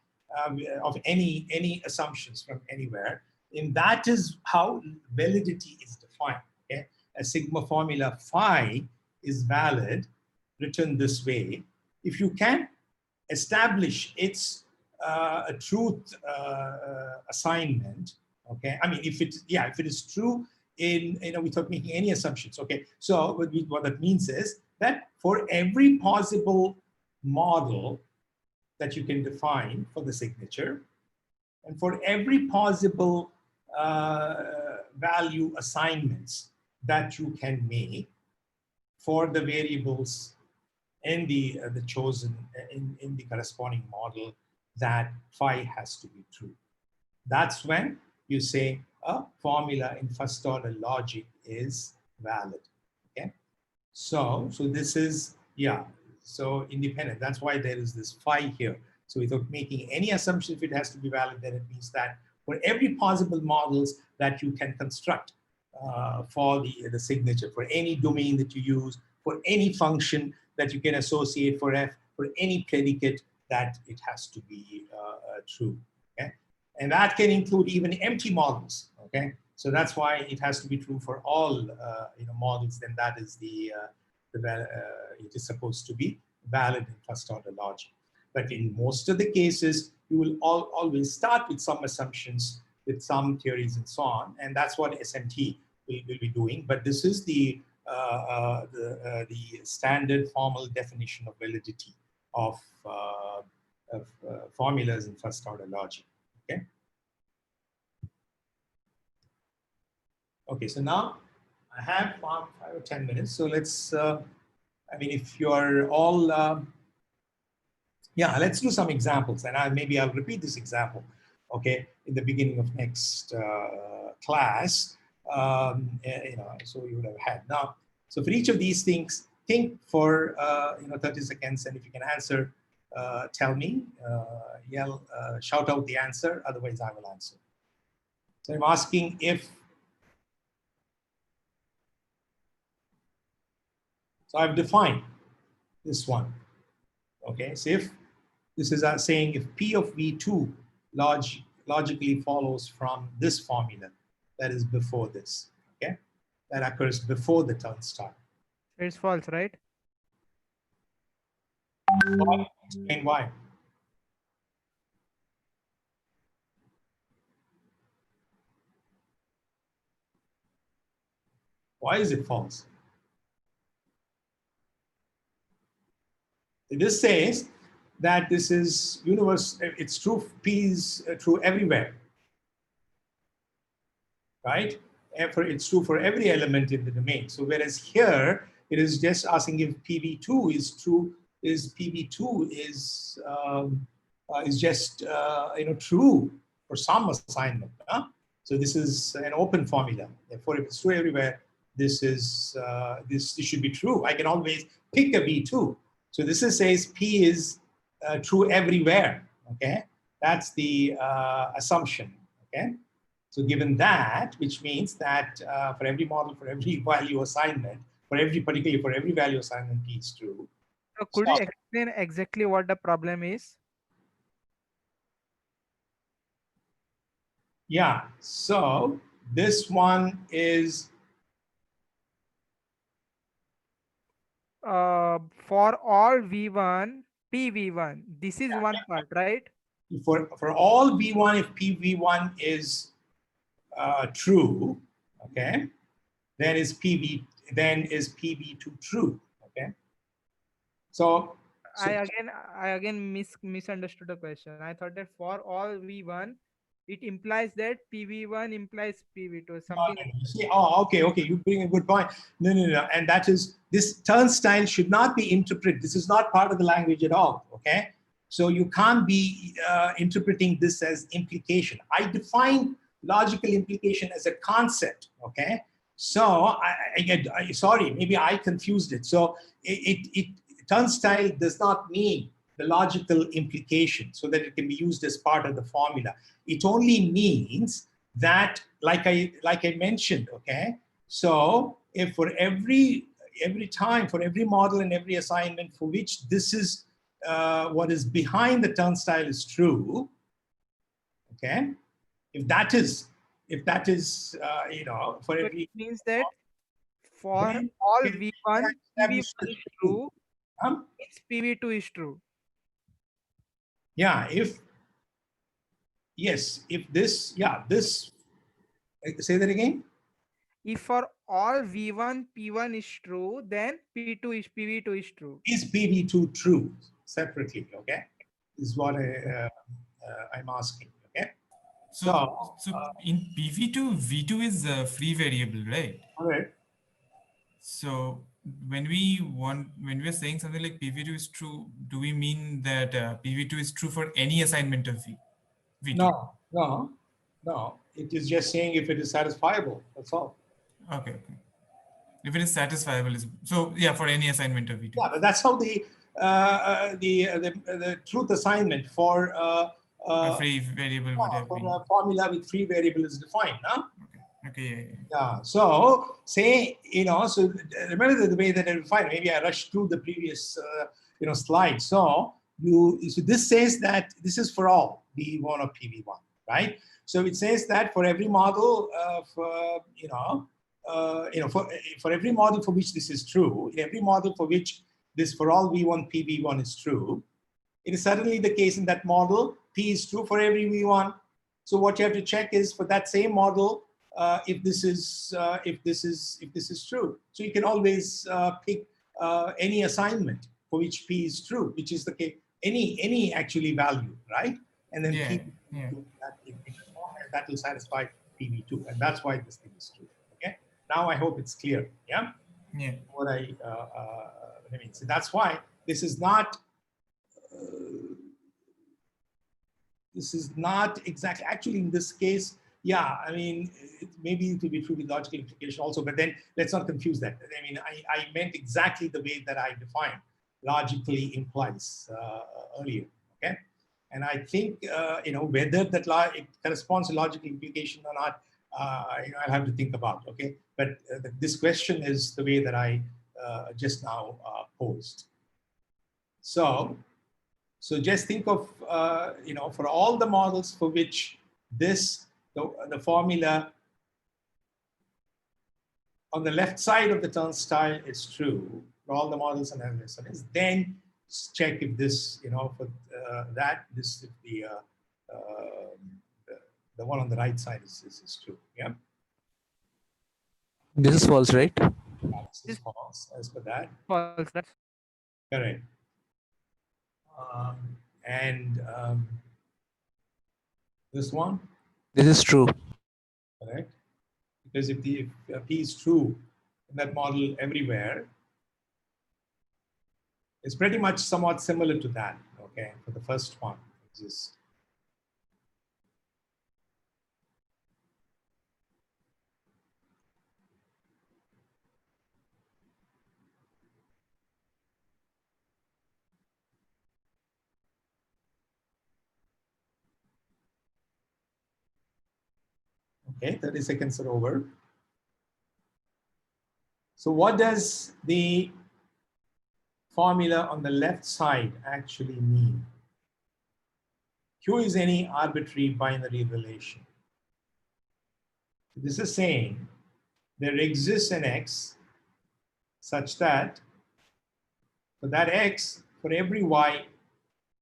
Of any assumptions from anywhere, and that is how validity is defined. Okay, a sigma formula phi is valid, written this way, if you can establish its a truth assignment. Okay, I mean if it is true in without making any assumptions. Okay, so what that means is that for every possible model that you can define for the signature, and for every possible value assignments that you can make for the variables in the chosen in the corresponding model, that phi has to be true. That's when you say a formula in first order logic is valid. Okay, so this is so independent. That's why there is this phi here. So without making any assumption, if it has to be valid, then it means that for every possible models that you can construct for the signature, for any domain that you use, for any function that you can associate for f, for any predicate, that it has to be true. Okay, and that can include even empty models. Okay, so that's why it has to be true for all models. Then that is it is supposed to be valid in first order logic. But in most of the cases, you will always start with some assumptions, with some theories and so on, and that's what SMT will be doing. But this is the standard formal definition of validity of formulas in first order logic. Okay. Okay, so now I have 5 or 10 minutes. So let's, I mean, if you're all, let's do some examples, and maybe I'll repeat this example, okay, in the beginning of next class, so you would have had. Now, so for each of these things, think for 30 seconds, and if you can answer, tell me, shout out the answer, otherwise I will answer. So I'm asking if, so I've defined this one, okay? So if this is saying if P of V2 logically follows from this formula that is before this, okay? That occurs before the turn start. It's false, right? Explain why. Why is it false? This says that this is universe, it's true, P is true everywhere, right? It's true for every element in the domain. So whereas here, it is just asking if PV2 is true, is PV2 is just true for some assignment. Huh? So this is an open formula. Therefore, if it's true everywhere, this is this should be true. I can always pick a V2. So this says P is true everywhere. Okay, that's the assumption. Okay. So given that, which means that for every model, for every value assignment, particularly for every value assignment, P is true. So could you explain exactly what the problem is? Yeah, so this one is... for all V1, PV1. This is one part, right? For all V1, if PV1 is true, okay, then is PV2 true, okay? So I again misunderstood the question. I thought that for all V1, it implies that PV1 implies PV2, something like you see, oh, okay, you bring a good point. No, and that is, this turnstile should not be interpreted. This is not part of the language at all, okay? So you can't be interpreting this as implication. I define logical implication as a concept, okay? So sorry, maybe I confused it. So turnstile does not mean the logical implication so that it can be used as part of the formula. It only means that, like I mentioned, okay? So if for every time, for every model and every assignment for which this is what is behind the turnstile is true, okay? If that is you know, for so every, it means that for then all can V1, establish PV1 that is true. true, its PV2 is true. Yeah, if yes, if this, yeah, this, say that again. If for all V1, P1 is true, then PV2 is true. Is PV2 true separately, okay? Is what I'm asking, okay? So in PV2, V2 is a free variable, right? All right. So when we're saying something like PV2 is true, do we mean that PV2 is true for any assignment of V2? No. It is just saying if it is satisfiable. That's all. Okay. If it is satisfiable, so yeah, for any assignment of V2. Yeah, but that's how the truth assignment for A free variable would have been. a formula with free variable is defined, no? Okay. Yeah. So say, you know, so remember the way that I defined. Maybe I rushed through the previous slide. So this says that this is for all V1 or PV1, right? So it says that for every model for every model for which this is true, in every model for which this for all V1 PV1 is true, it is certainly the case in that model P is true for every V1. So what you have to check is for that same model if this is true. So you can always pick any assignment for which P is true, which is the case, any actually value, right? And then P that will satisfy PV2, and that's why this thing is true. Okay. Now I hope it's clear. Yeah. Yeah. What I mean. So that's why this is not. This is not exactly, actually in this case, yeah, I mean, maybe it will be true with logical implication also, but then let's not confuse that. I mean, I meant exactly the way that I defined logically implies earlier, okay? And I think, whether that it corresponds to logical implication or not, I'll have to think about, okay? But this question is the way that I just now posed. So just think of, for all the models for which the formula on the left side of the turnstile is true, for all the models and analysis, then check if this, for this if the one on the right side is true. Yeah. This is false, right? This is false as per that. False. That's Correct. This one? This is true. Correct. Because if P is true in that model everywhere, it's pretty much somewhat similar to that, okay, for the first one. Okay, 30 seconds are over. So what does the formula on the left side actually mean? Q is any arbitrary binary relation. This is saying there exists an X such that For that x, for every y,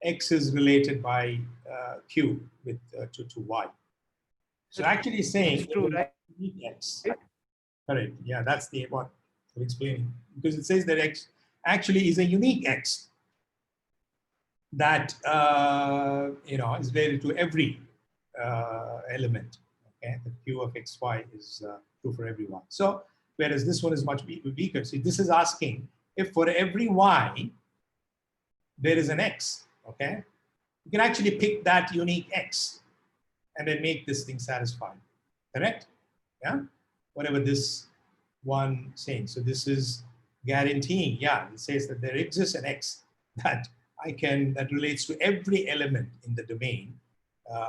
x is related by q with to y. So actually saying It's true, right? unique x. Correct. Yeah, that's the what for explaining, because it says that x actually is a unique x that is related to every element. Okay, the q of xy is true for everyone. So whereas this one is much weaker. See, this is asking if for every y there is an x. Okay, you can actually pick that unique x and then make this thing satisfied. Correct? Yeah. Whatever this one saying. So this is guaranteeing. Yeah, it says that there exists an x that that relates to every element in the domain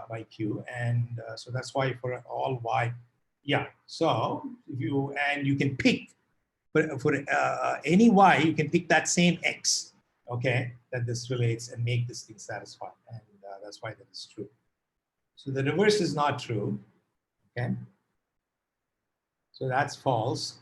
by q, and so that's why for all y, yeah. So if you can pick for any y, you can pick that same x, okay, that this relates and make this thing satisfied, and that's why that is true. So the reverse is not true, okay. So that's false.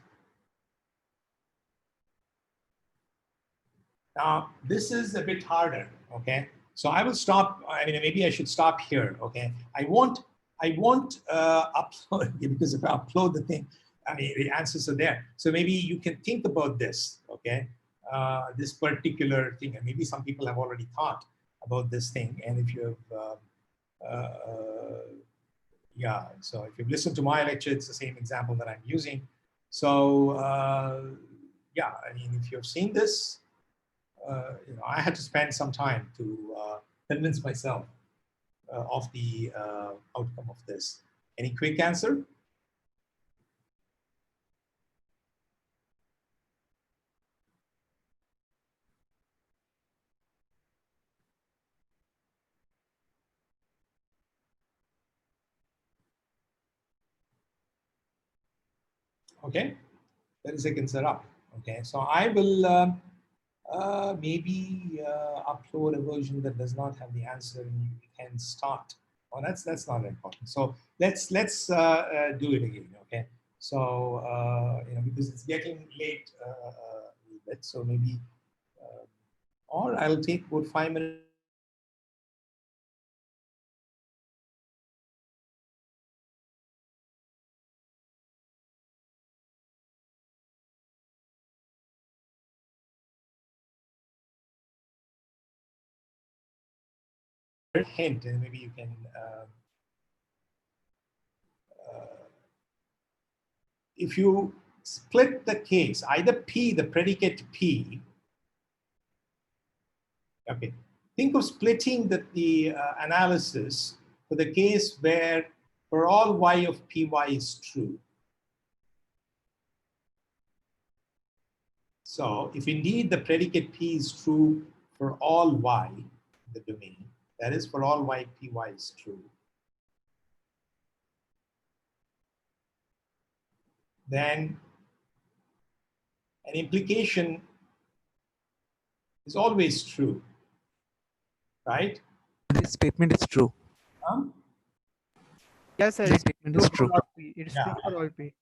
Now, this is a bit harder, okay? So I will stop, I mean, maybe I should stop here, okay? I won't upload, because if I upload the thing, I mean, the answers are there. So maybe you can think about this, okay? This particular thing, and maybe some people have already thought about this thing, and if you have, yeah, so if you've listened to my lecture, it's the same example that I'm using. So, yeah, I mean, if you've seen this, I had to spend some time to convince myself of the outcome of this. Any quick answer? Okay, 30 seconds are up. Okay, so I will maybe upload a version that does not have the answer, and you can start. Oh, that's not important. So let's do it again. Okay. So because it's getting late a little bit, so maybe or I'll take about 5 minutes. Hint, and maybe you can if you split the case, either P, the predicate P, okay, think of splitting the analysis for the case where for all y of Py is true. So if indeed the predicate P is true for all y in the domain, that is for all y Py is true, then an implication is always true, right? This statement is true. Yes, sir. This It's statement is true. for all P. It's true for all P.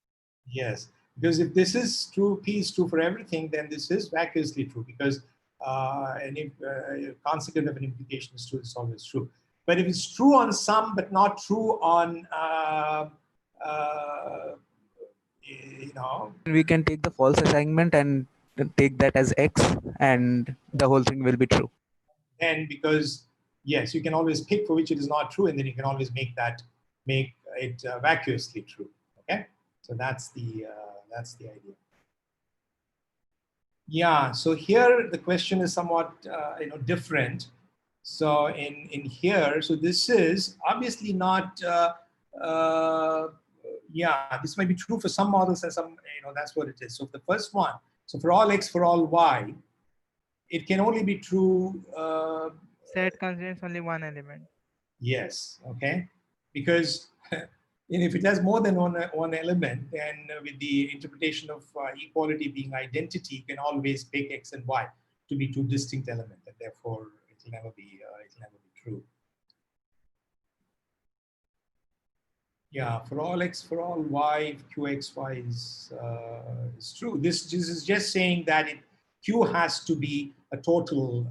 Yes, because if this is true, P is true for everything, then this is vacuously true, because any consequent of an implication is true, it's always true. But if it's true on some, but not true on, We can take the false assignment and take that as X, and the whole thing will be true. then because, yes, you can always pick for which it is not true, and then you can always make it vacuously true, okay? So that's the idea. Yeah, so here the question is somewhat different. So in here, so this is obviously not yeah, this might be true for some models and some, that's what it is. So the first one, so for all x for all y, it can only be true Set contains only one element. yes, okay, because if it has more than one element, then with the interpretation of equality being identity, you can always pick x and y to be two distinct elements, and therefore it will never be true. Yeah, for all x for all y, qxy is true. This is just saying that Q has to be a total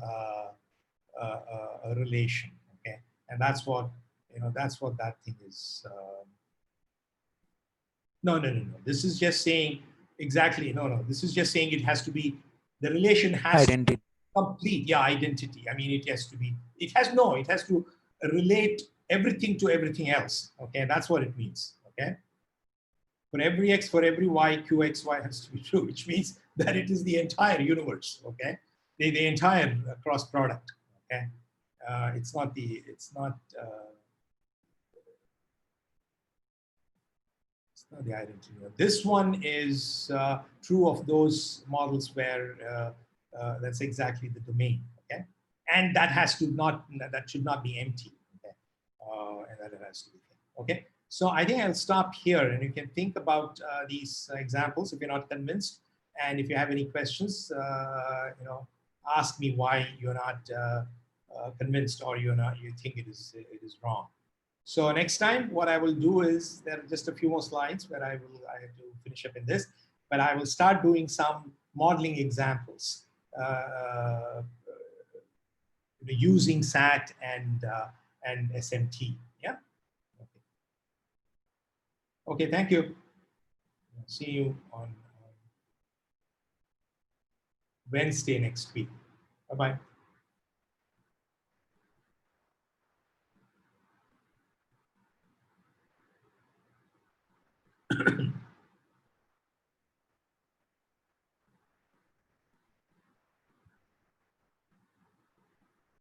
a relation, okay? And that's what, that's what that thing is. No. This is just saying exactly, no. This is just saying it has to be, the relation has Identity. to be complete, yeah, identity. I mean, it has to relate everything to everything else, okay? That's what it means, okay? For every X, for every Y, QXY has to be true, which means that it is the entire universe, okay? The entire cross product, okay? It's not the identity. This one is true of those models where that's exactly the domain, okay? And that should not be empty, okay? And that it has to be, okay? So I think I'll stop here, and you can think about these examples if you're not convinced. And if you have any questions, ask me why you're not convinced, or you think it is wrong. So next time, what I will do is, there are just a few more slides where I have to finish up in this, but I will start doing some modeling examples using SAT and SMT. Yeah. Okay. Thank you. See you on Wednesday next week. Bye bye.